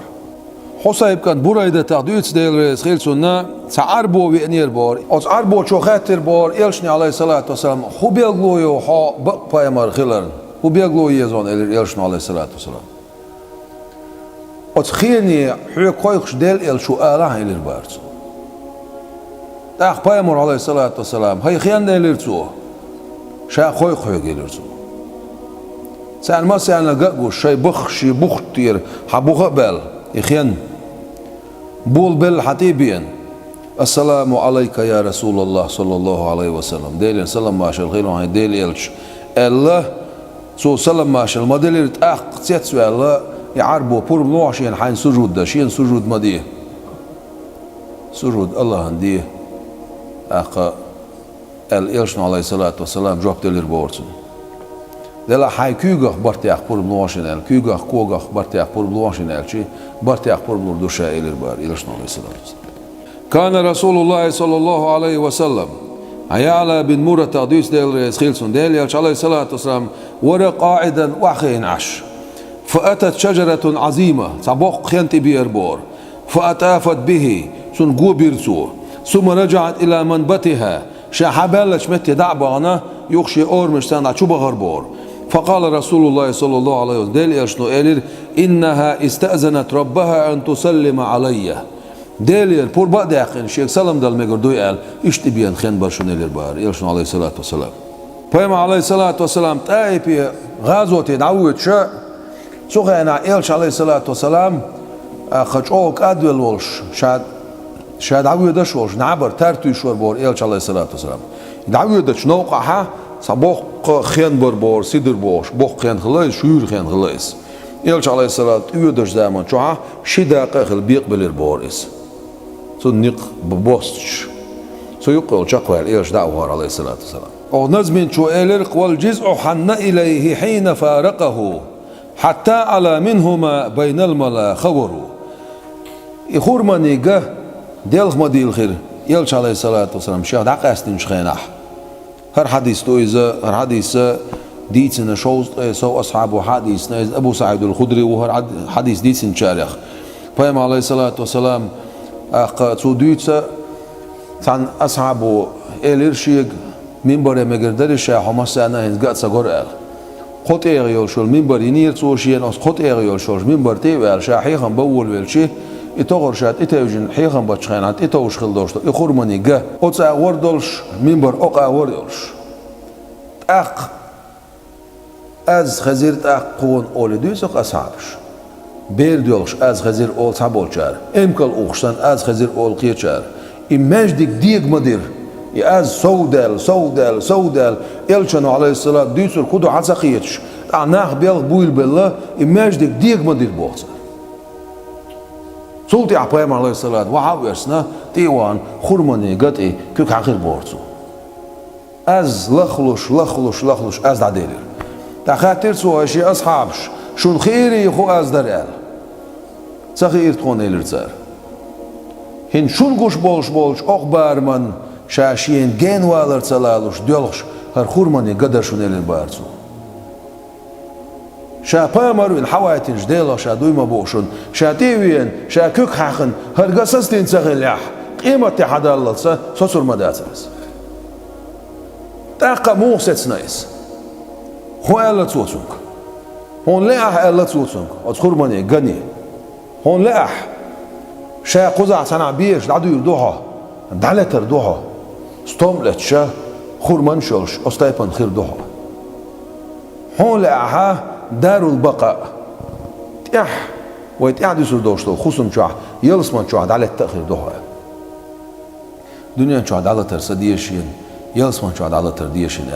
حسيب كان برايدة تعديت ديل رئيس خيل سنة تعربو وينير بار أتعربو شو خاتر بار إلشني عليه الصلاة والسلام هو بيغلو يوحا بقى يمر خلرن هو بيغلو يزون إلشني عليه الصلاة والسلام أتخيني حيو كويخش ديل إلشو آله إلير بارتو تاخ بيامر عليه الصلاة والسلام هاي خيان إليرتو شا خويخ إليرتو سأل ما سألنا قاقو شاي بخشي بختير حبو بال إخيان بول بل حتيبين السلام عليك يا رسول الله صلى الله عليه وسلم ديل سلام ماشي الخير وهاي ديل يلش الله سو سلام ماشي ما ديل تاخ تيتسو الله يعربو بور بلوشين حين سجود ده شين سجود مديه سجود الله هنديه أخ الإلشن عليه الصلاة والسلام جواب ديل بورتون دلا حي كيغخ برتياخ بور بلوشين ال كيغخ كوغخ برتياخ بور بلوشين ال شي برتياخ بور بلوشا إلى البار إلشن عليه الصلاة والسلام كان رسول الله صلى الله عليه وسلم عيالا بن مرة تقديس ديل رئيس خيلسون ديل يلش عليه الصلاة والسلام ورا قاعدا وحين عش فأتت شجرة عظيمة صبوخ خينت بيربور فأتافت به سنقو بيرسو ثم رجعت إلى منبتها شاحبالش متي دعبانا يخشي أورمش سانا شو بغربور فقال رسول الله صلى الله عليه وسلم ديل يلشنو إلير إنها استأذنت ربها أن تسلم علي ديل بور بعد يقين شيخ سلام دل مقردو قال اشتبيان خين برشون إلير بار يلشنو عليه الصلاة والسلام فيما عليه الصلاة والسلام تايبي غازوة دعوت شاء سوغينا إلش عليه الصلاة والسلام خجوك أدول ولش شاد عوي دش ولش نعبر ترتوي شور بور إلش عليه الصلاة والسلام دعوي دش نوقعها صبوخ خين بربور سيدر بوش بوخ خين خلاص شور خين خلاص إلش عليه الصلاة يودش زمان شوها شدا قخل بيقبل البورس سو نق ببوستش سو يقول شقوال إلش دعوه عليه الصلاة والسلام أو نزمن شو إلرق والجزء حن إليه حين فارقه حتى على منهما بين الملا خوروا يخور منيجه ديلخ مدي الخير يلش عليه الصلاة والسلام شيخ دعقاستين شخينح هر حديث تويزة هر حديث ديتنا شوز سو أصحابه حديث نايز أبو سعيد الخدري وهر حديث ديتن شارخ فهم عليه الصلاة والسلام أق توديتة عن أصحابه إليرشيق منبر مقردرش حماسة أنا هنزقات سقرأل خط إيغيول شول منبر ينير توشين أس خط إيغيول شول منبر تيوال شاحيخن بول والشي إتغر شات إتوجن حيخن بتشخينات إتوش خلدوش يخور مني جا أتس أوردلش منبر أق أوردلش أق از خزيرت أق قون أولي دوسق أصحابش بيردولش از خزير أول صابولشار إمكال أوخشتن از خزير أول قيتشار إماجدك ديق مدير يأز سودال إلشانو عليه الصلاة ديسر كدو عساقيتش أعناق بيالغ بويل بالله إماجدك ديق مدير بوغسر سلطي عبايم عليه الصلاة وحاويرسنا تيوان خرماني قطعي كيك عقير بورتو أز لخلوش أز دعديلر تخاتر سوى شي أصحابش شون خيري يخو أز دريال تخير تخون إلرزار هن شون قوش بولش أخبار من شاشين جين والر تلالوش ديولش هر خرماني قدر شون إلر بارتو شا بامر الحواتين جديلا شا دويما بوشون شا تيوين شا كوك حاخن هر قصصتين تغليح قيمة تحدى الله سوسر مداترس تاقا موسيتس نايس هو ألا توتونك هون لأح ألا توتونك أتخور مني غني هون لأح شا قزع سنع بيش دعدو يردوها دعلتر دوها ستوملت شا خور منشولش أستايبان خير دوها هون لأحها دار البقاء تيح ويتيح دي سردوشتو خصم شوح يلسمان شوح دعلت تأخير دوها دنيا شوح دعلتر سديشين يلسمان شوح دعلتر ديشين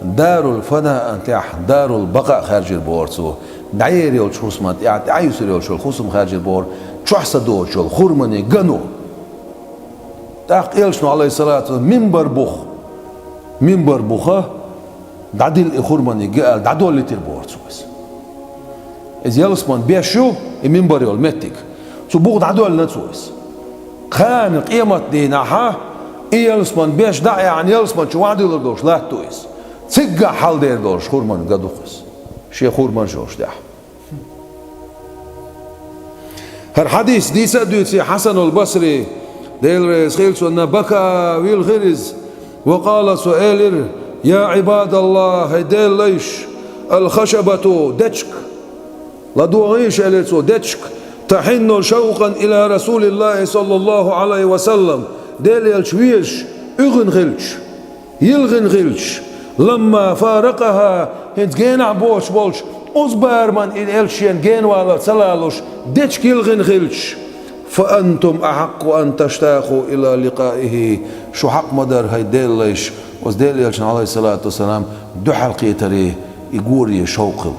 دار الفنا انتيح دار البقاء خارج البورتو دعير يولش خصمان تعيسر يولش الخصم خارج البور شوح سدوش خرمني قنو تاق يلشنو عليه الصلاة منبر بوخه دعديل خرمني قال دعدول اللي تربورتو بس إذا يلسمان بيشو منبر يول متك سو بوغ دعدول نتسويس خان قيمة ديناها يلسمان بيش دع يعني يلسمان شو وعد يلردوش لا تويس تسقى حال دير دوش خرمان قدوخس شي خرمان شوش دح هر حديث دي سدوتي حسن البصري ديل ريس خيلسو أن بكى ويلغرز وقال سؤالر يا عباد الله هيديل ليش الخشبة دتشك لا دوغيش أليسو دتشك تحن شوقا إلى رسول الله صلى الله عليه وسلم ديل يلشويش يلغن غلش لما فارقها هنت جينا بوش أصبر من إلشين جين ولا سلالوش دتشك يلغن غلش فأنتم أحق أن تشتاقوا إلى لقائه شو حق مدر هيديل ليش وزديل يلشن عليه الصلاة والسلام دو حلقية تريه يقوري شوقل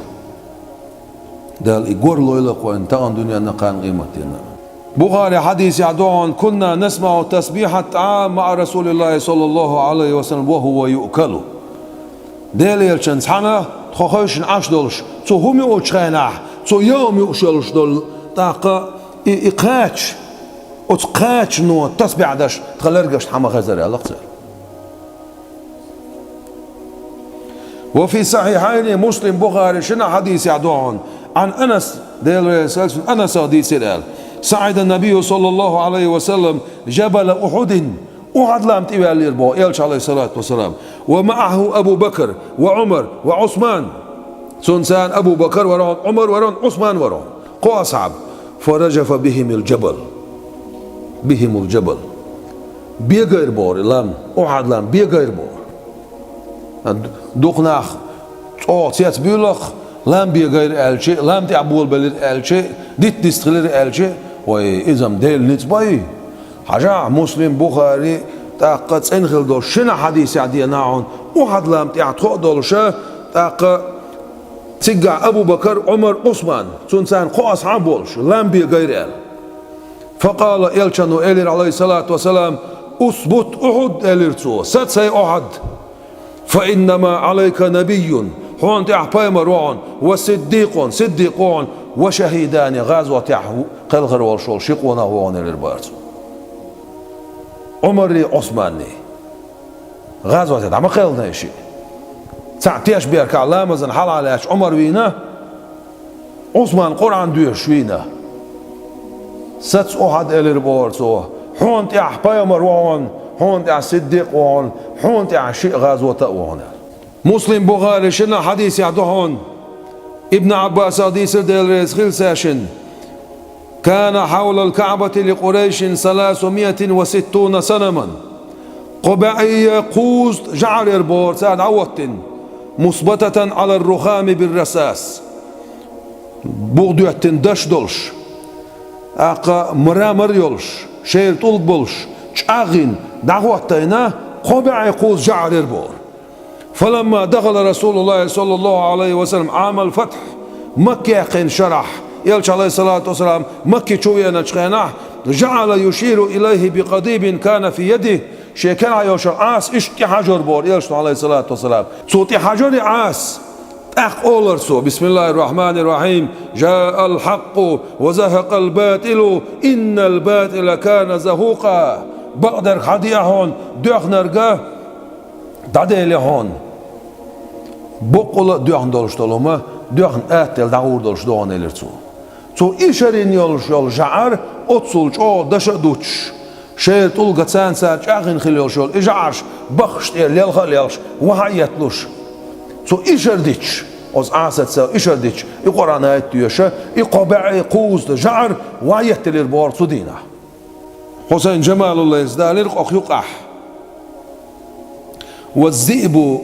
دال يقور لويلق وإن تغن دنيا نقان قيمتنا بخاري حديث يعدون كنا نسمع تسبيحة عام مع رسول الله صلى الله عليه وسلم وهو يؤكل ديل يلشن سحنا تخوش نعش دولش تو هم يوشخينح تو يوم يوشلش دول تاقا إقاتش وتقاتش نو تسبيح داش تخلرقش حما غزري على قصر وفي صحيحين مسلم بخاري شنا حديث يعدون عن أنس أنس حديث قال صعد النبي صلى الله عليه وسلم جبل أحد لام تبال يربو يلش عليه الصلاة والسلام ومعه أبو بكر وعمر وعثمان سنسان أبو بكر ورون عمر ورون عثمان ورون قو أصحاب فرجف بهم الجبل بيغير بور لام أحد لام بيغير بور دوقناخ او تيات بيولخ لام بيغير الشي لام تعبول بلر الشي ديت ديستغلر الشي وإذا ديل نتباي حاجة مسلم بخاري تاقت انخل دول شنا حديث عدي ناعون واحد لام تعطو دول شا تاق تيقع أبو بكر عمر عثمان سنسان قو أصحاب بولش لام بيغير ال فقال يلشانو إلير عليه الصلاة والسلام أثبت أحد إليرتو ستسي أحد فإنما عليك نبي هون تعباي مروان صديقون وشهيدان غازوة تعهو قلغر والشول شقونا هون الربارتو عمري عثماني غازوة تعمل قلنا شيء تعطيش بيرك علامة زن حال عليش عمر وينا عثمان قرآن دوش وينا ست أحد الربارتو هون تعباي مروان هون تاع صديق وهون هون تاع شيء غازوة وهون مسلم بخاري شنا حديث يعدهون ابن عباس حديث ديل خيل ساشن كان حول الكعبة لقريش 360 سنما قبعية قوس جعل البور ساد عوت مثبتة على الرخام بالرساس بغدو يتندش دولش اقا مرامر يولش شير طول بولش شاغن دعوتنا قبع يقول جعر البور. فلما دخل رسول الله صلى الله عليه وسلم عام الفتح مكة قن شرح يلش عليه الصلاة والسلام مكة شوية نشخيناه جعل يشير إليه بقضيب كان في يده شيكان عيوش عاس اشتي حجر بور يلش عليه الصلاة والسلام صوتي حجر عاس أولرسو بسم الله الرحمن الرحيم جاء الحق وزهق الباطل إن الباطل كان زهوقا بقدر خديعهن دخنرقا داديلهن بقول دخن دولشتلوما دخن أتل دعور دولشتلون إلرسو تو إشارين يولشول جعر أتصلش أو دشدوش شير طول قتسان ساج أغن خليولشول إجعش بخشت ليلخ ليلش وحياتلوش تو إشارديش از عاست سا إشارديش يقرأ نايت يشا يقبع قوز جعر وعيتل البور صدينا حسين جمال الله يزدالر أخ يقح والذئب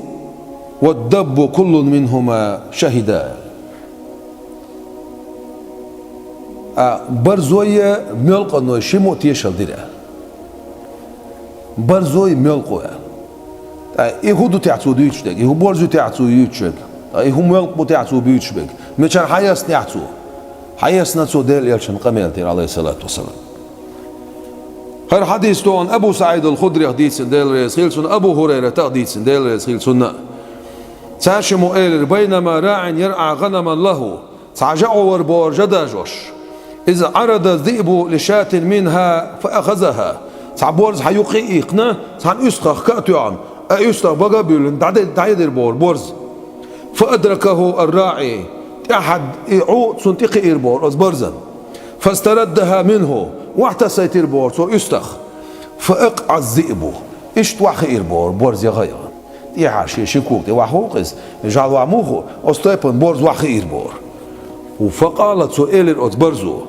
والدب كل منهما شهدا برزوية ملق انه شمو تيشل ديرا برزوي ملقو يهودو تعتو ديوتشدك يهو برزو تعتو يوتشك يهو ملقو تعتو بيوتشبك مشان حياس تعتو حياس نتسو ديل يلشن قميلتين عليه الصلاة والسلام هر حديث طون أبو سعيد الخدري حديث ديل ريس خيلسون أبو هريرة حديث ديل ريس خيلسون تاشمو إيلر بينما راع يرعى غنما له تعجعوا وربور جداجوش إذا عرض الذئب لشاة منها فأخذها تعبورز حيوقي إيقنا تعن أسخخ كأتوان أسخخ بقابل دعيد البور بورز فأدركه الراعي أحد إعو سنتقي إربور أزبرزا فاستردها منه واحتسيت إربور سو أسخخ فأقع الذئب إشت وحي إربور بورز يغير يعاشي شكوك دي وحوقز جعلوا عموخو أستيبن بورز وحي إربور وفقالت سؤال الأتبرزو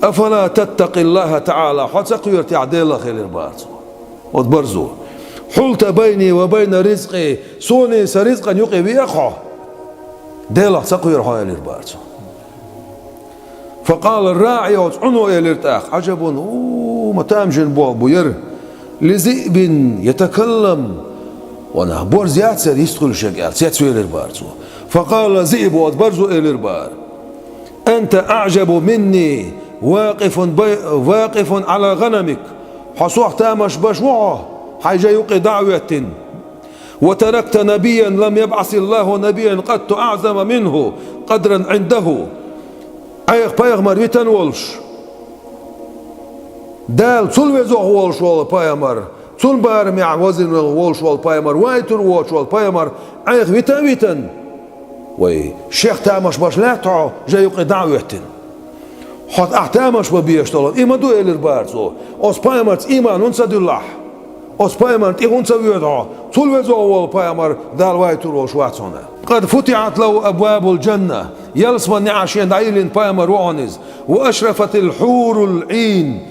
أفلا تتقي الله تعالى حتى قير تعديل خير البارزو أتبرزو حلت بيني وبين رزقي سوني سرزقا يقي بيخو ديلا سقير هاي البارزو فقال الراعي وعنو الارتاخ عجب متامجن بوير لذئب يتكلم وانا بورز ياتسر يستخل شكال سيتسوي البارزو فقال ذئب وأتبرزو الاربار أنت أعجب مني واقف على غنمك حصوح تامش بشوعه حاجة يقي دعوة وتركت نبيا لم يبعث الله نبيا قد أعظم منه قدرا عنده أيق بايغمر بيتن ولش دال تلوزوه ولش ولا بايمر تل بارمع وزن ولش ولا بايمر وايتر ولش ولا بايمر أيق بيتن وي شيخ تامش باش لا تعو جاي يقي دعوة حط احتامش ببيشتغل إما دو إلى البارزو أس بايمرت إيمان ونسد الله أس بايمرت إيه ونسد يدعو تلوزو أول بايمر دال وايتر وشواتسونا قد فتحت له أبواب الجنة يلسم النعشين دعيلين بايمر وعنز وأشرفت الحور العين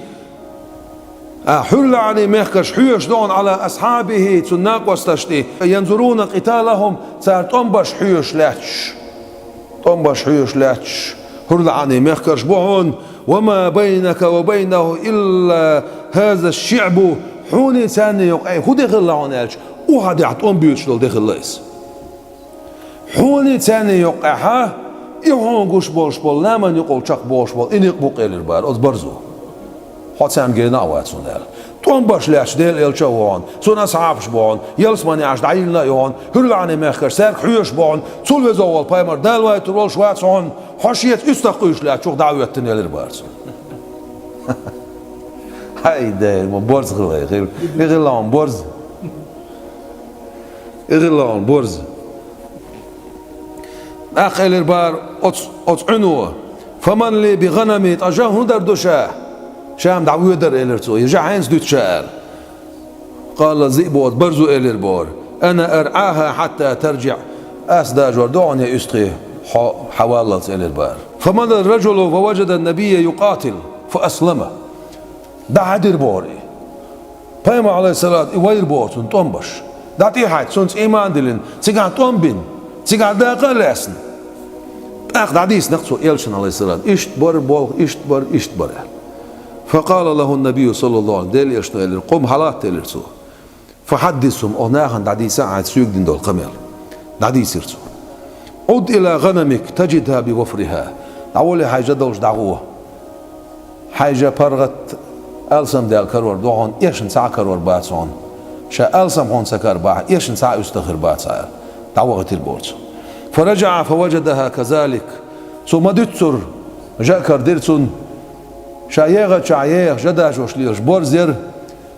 حل عني ميخكش حيوش دون على أصحابه تناق واستشتي ينظرون قتالهم صار تنبش حيوش لاتش حل عني ميخكش بوهن وما بينك وبينه إلا هذا الشعب حوني ثاني يقعي هو دخل لعون ألش وهذا يعطون بيوتشل دخل ليس حوني ثاني يقعها يهون قوش بول نامن يقول شق بوش بول إن يقبق إلى البار أزبرزو حد سان جينا واتسونال تون باش لاش ديل الشوون سونا صعبش بون يلسماني عش دعيلنا يون هرلاني مخر سرك حيوش بون تول وزول بايمر دال وايت رول شواتسون حشيت استقيش لا تشوف دعوتن يلر بارس هاي ده بورز غير لون بورز لون بورز اخ البار عنوه فمن لي بغنمي اجاه دردشه شام دعوه در إلرتو يرجع عينس دوت شال قال الذئب وأتبرزو إلربور أنا أرعاها حتى ترجع أسدا جردعني أستغي حوالت إلربار فمضى الرجل فوجد النبي يقاتل فأسلمه دع دربوري بايما عليه الصلاة وير بورتون تنبش دعتي حاج سنس إيمان دلين تيقع تنبين تيقع داقا لاسن أخذ عديس نقصو إلشن عليه الصلاة إشت بر بول إشت بر فقال له النبي صلى الله عليه وسلم ديل يشتغل قم حالات تلرسو فحدثهم أناخن دعدي ساعة سوق دين دول قمر دعدي سيرسو عد إلى غنمك تجدها بوفرها أول حاجة دولش دعوه حاجة برغت ألسم ديال كرور دوغن إيشن ساعة كرور باتسون شا ألسم هون سكر باع إيشن ساعة يستخر باتساير دعوه البورس فرجع فوجدها كذلك ثم دتسر جاء كرديرسون شايغة شايغ جداش وشليش بورزير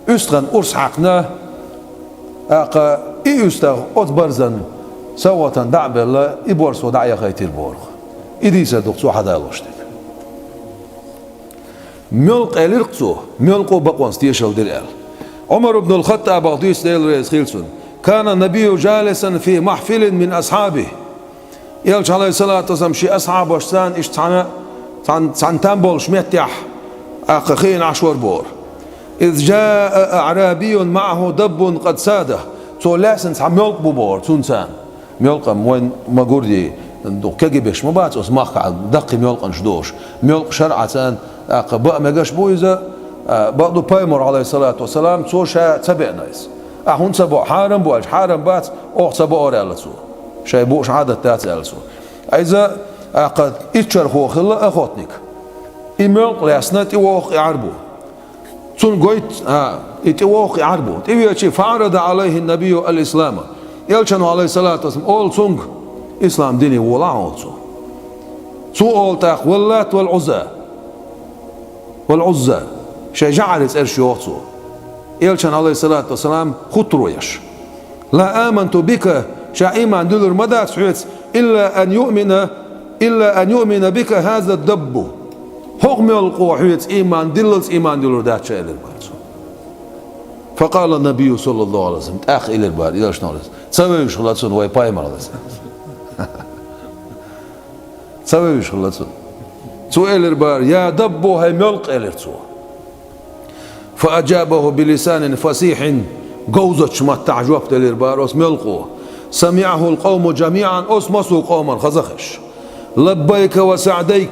أستغن أرسحقنا أقا إيستغ أتبرزن سوة دعب الله إبورس ودعي خيتير بورغ إديسة دكتو حدا يلوشتك ملق إلرقصو ملقو بقوان ستيشل دير عمر بن الخطاب أغديس ديل ريس خيلسون كان النبي جالسا في محفل من أصحابه يلش عليه الصلاة والسلام شي أصحاب وشتان إش تان تنبول شميتيح أقخين عشور بور إذ جاء أعرابي معه دب قد ساده تو لاسن سام ملق بور تونسان ملق وين ما قردي دو كجبش ما بات اسمح دقي ملق انشدوش ملق شرعة أقبأ ما جاش بويزة بعض بايمر عليه الصلاة والسلام تو شا تبع ناس أهون سبع حارم بواج حارم بات أو سبع أورال سو شيء بوش عادة تات سو إذا قد إتشر هو خلا أخوتنك إملق لاسنا تيوخ يعربو تون قويت يتوخ يعربو تيجي شيء فعرض عليه النبي الإسلام يلشنو عليه الصلاة والسلام أول سونغ إسلام ديني ولا عوضو سو أول تاخ واللات والعزى شيء جعلت إرشيوتو يلشن عليه الصلاة والسلام خطرويش لا آمنت بك شا إيمان دلر مدى سعيت إلا أن يؤمن بك هذا الدب حكم القوحيت إيمان دلر دات شيء للبارسو فقال النبي صلى الله عليه وسلم أخ إلى البار إلى شنو تسوي شغلاتون وي بايمر على تسوي شغلاتون سؤال البار يا دب هاي ملق إلرتو فأجابه بلسان فصيح جوزت شمت تعجبت الإربار ملقوه سمعه القوم جميعا أسمسوا قوما خزخش لبيك وسعديك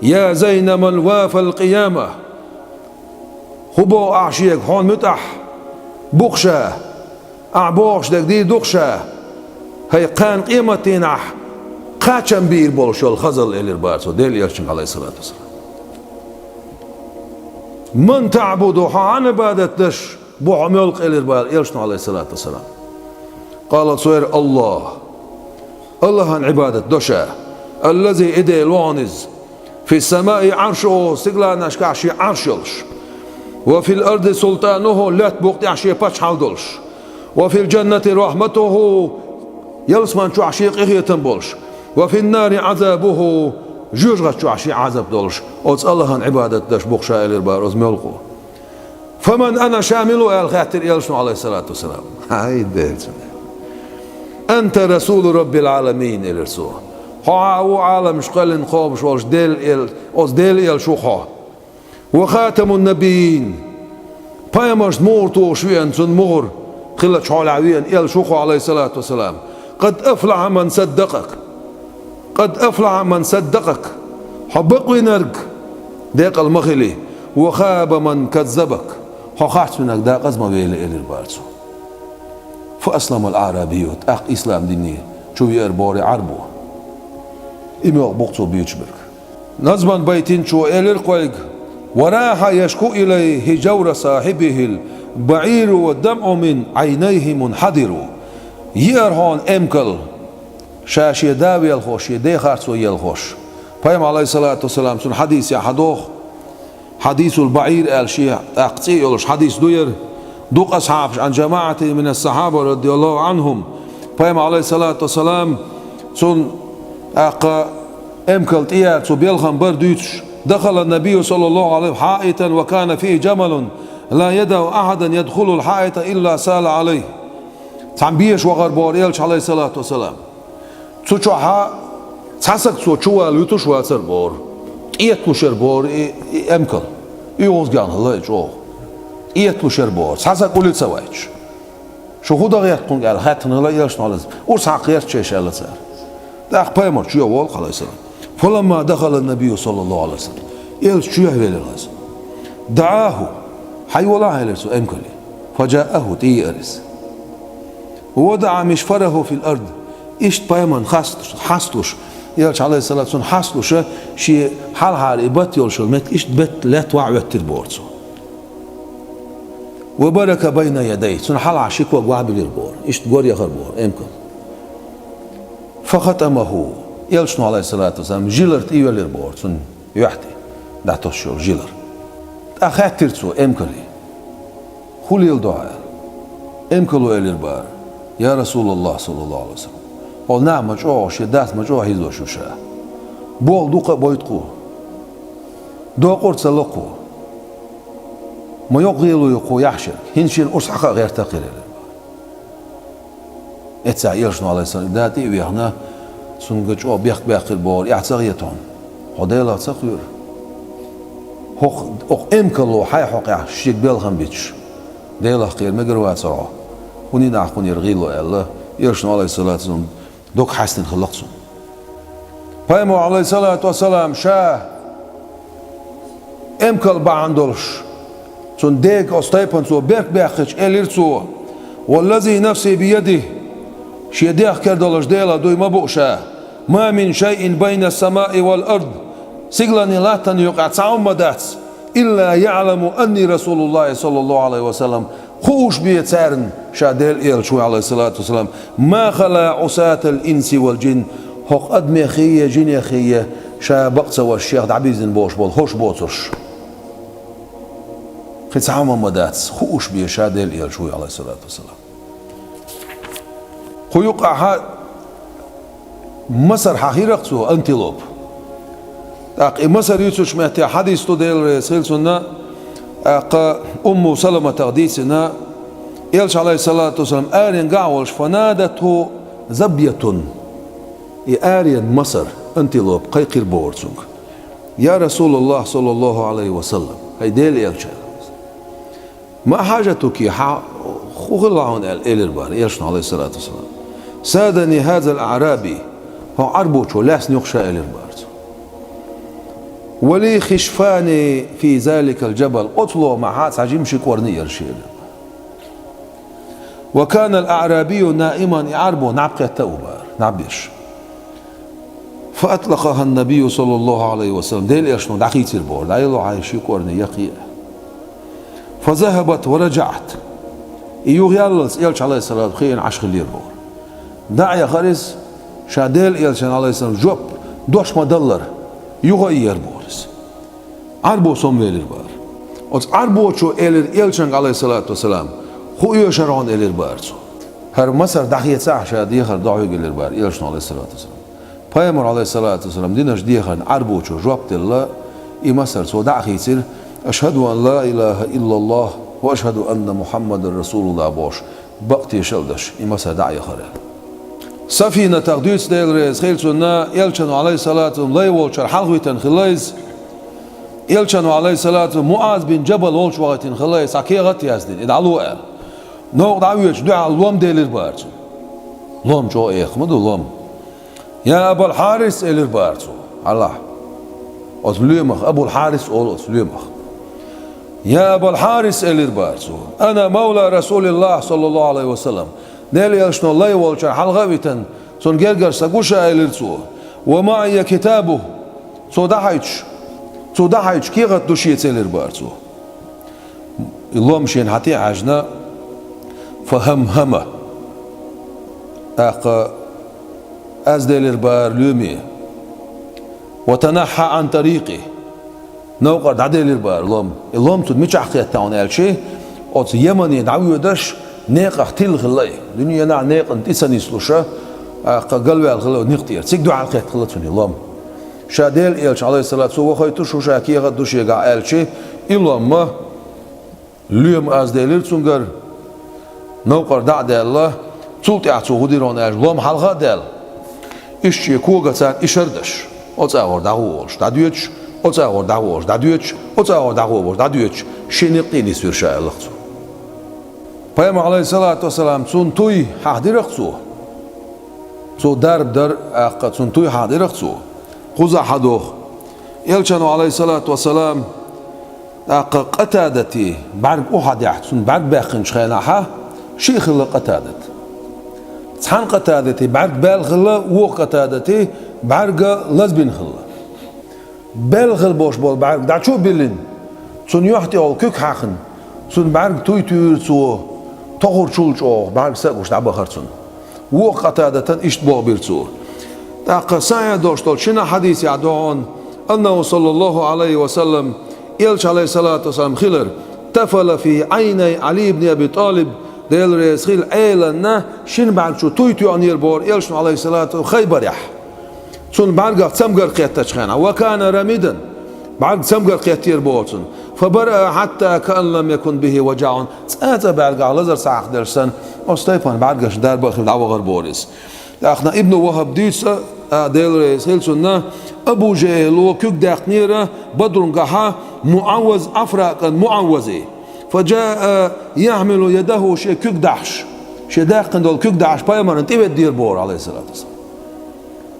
يا زين من وافى القيامة خبو أعشيك هون متح بخشة أعبوش دك دي دخشة هي قان قيمتين قاتشن بير بولشو الخزل الإربار سو ديل يرشن عليه الصلاة والسلام من تعبده عن عبادتش بو عملق الإربار يرشن عليه الصلاة والسلام قال صير الله عن عبادة دشا الذي إدي الوانز في السماء عرشه سقلا نشكعشي عرشلش وفي الأرض سلطانه لا تبقى عشي باتش حالدلش وفي الجنة رحمته يلسمان شو عشيق إغيه تنبولش وفي النار عذابه جوجغت شو عشي عذاب دولش أوز الله عن عبادة دش بقشا الإربار أزملقو فمن أنا شامله الخاتر يلشنو عليه الصلاة والسلام هاي ديلتنا أنت رسول رب العالمين الرسول هو عالم شقل خوبش والش ديل شوخا وخاتم النبيين بايمرش مورتو شوين سن مغر خلت شعال عوين يل شوخا عليه الصلاة والسلام قد أفلح من صدقك حبق وينرق ديق المخلي وخاب من كذبك خاحت منك دا قزم بيلي إلي البارسو فأسلم الأعرابيوت أخ إسلام ديني شو يربوري عربو إمي بقصو بيشبك نظما بيتين شو إلي القويق وراح يشكو إليه جور صاحبه البعير والدمع من عينيه منحدر يرهون أمكل شاشي داوي الخوش يدي خارسو يلخوش فيم عليه الصلاة والسلام سن حديث يا حدوخ حديث البعير الشيء أقصي يقولش حديث دوير دوق أصحاب عن جماعة من الصحابة رضي الله عنهم فيم عليه الصلاة والسلام سن أمكل تيات سو بيلخم بردوش دخل النبي صلى الله عليه وسلم حائطا وكان فيه جمل لا يدع أحدا يدخل الحائط إلا سال عليه تعبيش وغربور يلش عليه الصلاة والسلام تشوها تحسك تشوها لوتش واتر بور إيتلوشر بور أمكل يوزجان الله يجوه إيتلوشر بور تحسك قلت سوايش شو خدا غيرتون قال خاتن الله يلش نالز ورسح غيرت شيء شال صار داخ بايمر شو والق عليه السلام فلما دخل النبي صلى الله عليه وسلم يلش شو يهوي للغاز دعاه حي والله إلرسو أمكلي فجاءه تيئرس ووضع مشفره في الأرض إشت بايمان حاستوش يالش عليه الصلاة والسلام حاستوش شي حال إبات يولشل مت إشت بت لا توعوة تربورتسو وبرك بين يديه سن حال عشيك وقواب البور إشت قور يخربور أمكل فختمه يلشنو عليه الصلاة والسلام جيلرت إيو البور سن يحتي دعتوشو جيلر أخات ترتسو أمكلي خلي الدعاء أمكلو البار يا رسول الله صلى الله عليه وسلم قال نعم مجوع شدات مجوع هيزو شوشا بول دوقة بويتقو دوقور تسلقو ما يقيلو يقو يحشر هنشين أرسحقا غير تقيل اتسع يلشنو عليه السلام داتي ويهنا سنجو بيخ بيخ البول يعتغيتون حديلا تقير هو امكلو حي حقيا شيك بيلغم بيتش ديلا خير مقروات سرعه وني نعقون يرغيلو الله يرشنو عليه الصلاة والسلام دوك حسن خلقسو فايمو عليه الصلاة والسلام شاه امكل باعندولش سن ديك استيبن سو بيرك بيخش اليرسو والذي نفسي بيده شيديخ كردولش ديلا دوي مبوشا ما من شيء بين السماء والأرض سيغلاني لاتن يقع تعمدات إلا يعلم أني رسول الله صلى الله عليه وسلم خوش بيتسارن شاديل إيل شوي عليه الصلاة والسلام ما خلا عساة الإنس والجن هق أدمي خية جن خية شا بقصة والشيخ دعبيزن بوش بول خوش بوترش خيت عام مدات خوش بيه شاديل إيل شوي عليه الصلاة والسلام خو يقع مصر حقيرقتو أنتلوب تاق مصر يوتش مهتي حديث تو ديل سيلسونا أم سلمة تغديسنا إلش عليه الصلاة والسلام آرين قاولش فنادته زبية آرين مصر انتلوب قيقير بورسونك يا رسول الله صلى الله عليه وسلم هاي ديل إلش ما حاجتك خوخ الله عن الإلربار إلش عليه الصلاة والسلام سادني هذا الأعرابي هو عربوشو لاس نيخشى إلربار ولي خشفاني في ذلك الجبل أطلو معات عجيمشي كورني يرشيل وكان الأعرابي نائما يعربو نعبق التوبة نعبيش فأطلقها النبي صلى الله عليه وسلم ديل إيشنو دعقيت البور دعيلو عايشي كورني يقيع فذهبت ورجعت يغيالس إيلش عليه الصلاة والسلام عشق الليل بور دعي خريس شاديل إيلش عليه السلام جوب دوش مدلر يغير بورس عربو سوم البار اوت عربو شو إلشان عليه الصلاة والسلام خو يشرون البارسو هر مصر دحية ساعة شادي خر دعوة البار إلشان عليه الصلاة والسلام فيمر عليه الصلاة والسلام دينش ديخن عربو شو جوابت الله إي مصر سو دعي يصير أشهد أن لا إله إلا الله وأشهد أن محمد رسول الله بوش بقت يشلدش إي مصر دعي خره سفينة تغديس ديل ريز خيلسونا يلشانو عليه الصلاة والسلام لا يولشر حلويتن خلايز يلشانو عليه الصلاة والسلام معاذ بن جبل ولش وقتين خلايز عكيغت يازدين ادعلوا نوع دعويش دعا اللوم ديل البارسو لوم جو مدو لوم يا أبو الحارس البارسو الله أسلومخ أبو الحارس أول أسلومخ يا أبو الحارس البارسو أنا مولى رسول الله صلى الله عليه وسلم ديل يلشنو الله يولشر حلغويتن سون جرجر سقوشا إلرسو ومعي كتابه صدحيتش كي غد دوشيت إلربارسو اللهم شين حتي عجنا فهمهمة أزدل البار لومي وتنحى عن طريقي نوقر دعدل البار اللهم تود مش حقيقة تاون الشيء أو يمني دعوي دش نيق تلغ الله دنيا نع نيق انت سني سلوشة قلبي الغلا نقطير سيك دعاء الخير خلتني اللهم شاديل إلش عليه الصلاة والسلام وخيتو شو شاكي غد دوشي قا الشيء اللهم ليوم أزدل السنجر نوقر دعد الله تولت يعطو غديرون اللهم حلقة دل إشي كوغا تان إشردش أتصور دعوش دعوش أتصور دعوش دعوش أتصور دعوش دعوش شنقتي نسير شاء الله Peygamber aleyhissalatu vesselam sun tuy hahdiraqsu so darb dar aqqa sun tuy hahdiraqsu quza hadoh elchano aleyhissalatu vesselam قتادتي بعد أحد يحسن بعد باقين شخيناها شيخ الله قتادت تحن قتادتي بعد بالغلا وقتادتي بعد لزبين خلا بالغل بوش بول بعد دا شو بيلين سون يحتي أول كوك حاخن سون بعد توي توي سو تغور شولش أو بعد سأقوش دعبا خرسون وقتادة إشتباه بيرسو تاق سايا دوشتول شنا حديث يعدون أنه صلى الله عليه وسلم إلش عليه الصلاة والسلام خلر تفل في عيني علي بن أبي طالب ديل رئيس خيل عيلنا شن بعد شو توي توي عنير بور إلش عليه الصلاة والسلام خيبر يح سون بعد قد سمقر قيت تشخينا وكان رميدا بعد سمقر قيتير بورسون فبرأ حتى كأن لم يكن به وجع سأتا بعد قال لزر ساعة درسن أستيفان بعد قش دار بخل دعوة غير بوريس أخنا ابن وهب ديسا ديل رئيس هيلسون أبو جهل وكيك داقنيرة بدرن قحا معوز أفراقا معوزي فجاء يعمل يده شي كيك دحش شي داقن دول كيك دحش بايمان انتبه دير بور عليه الصلاة والسلام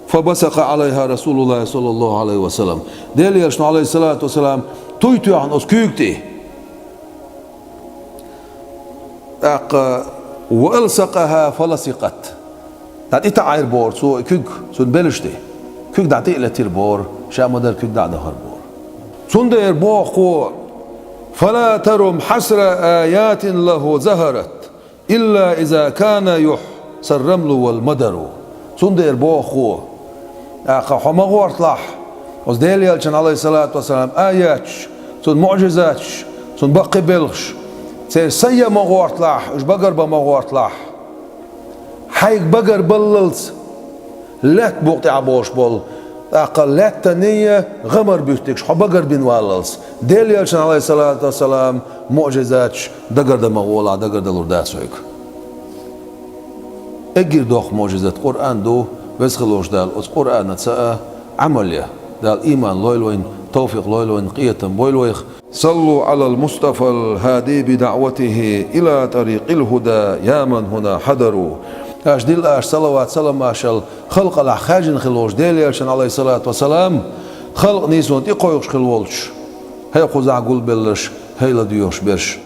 فبصق عليها رسول الله صلى الله عليه وسلم ديل يرشن عليه الصلاة والسلام تويتو عن أس كيكتي وألصقها فلصقت دعتي تعير بور سو كيك سو بلشتي كيك دعتي إلى تير بور شامدر كيك دعتي هر بور سون دير بوخو فلا ترم حسر آيات له زهرت إلا إذا كان يحسر الرمل والمدر سون دير بوخو حمغور طلح وزديل يالشن عليه الصلاة والسلام آيات سون معجزات سون بقي بلغش سير سيا مغور طلح اش بقر بمغور طلح حيك بقر بللز لات بوقتي عبوش بول أقل لات تانية غمر بيوتكش حو بقر بنواللز ديل يالشن عليه الصلاة والسلام معجزات دقر دمغولا دقر دلوردات سويك اجير دوخ معجزات قرآن دو ويسخلوش دال اس قرآن تسأ عملية دال إيمان لويلوين توفيق لويلوين قية بويلويخ صلوا على المصطفى الهادي بدعوته إلى طريق الهدى يا من هنا حضروا اش ديل اش صلوات سلام اشل خلق الحاجن خلوش ديل يرشن عليه الصلاة والسلام خلق نيسون تيقويش خلولش هي قزع قول بلش هي لديوش برش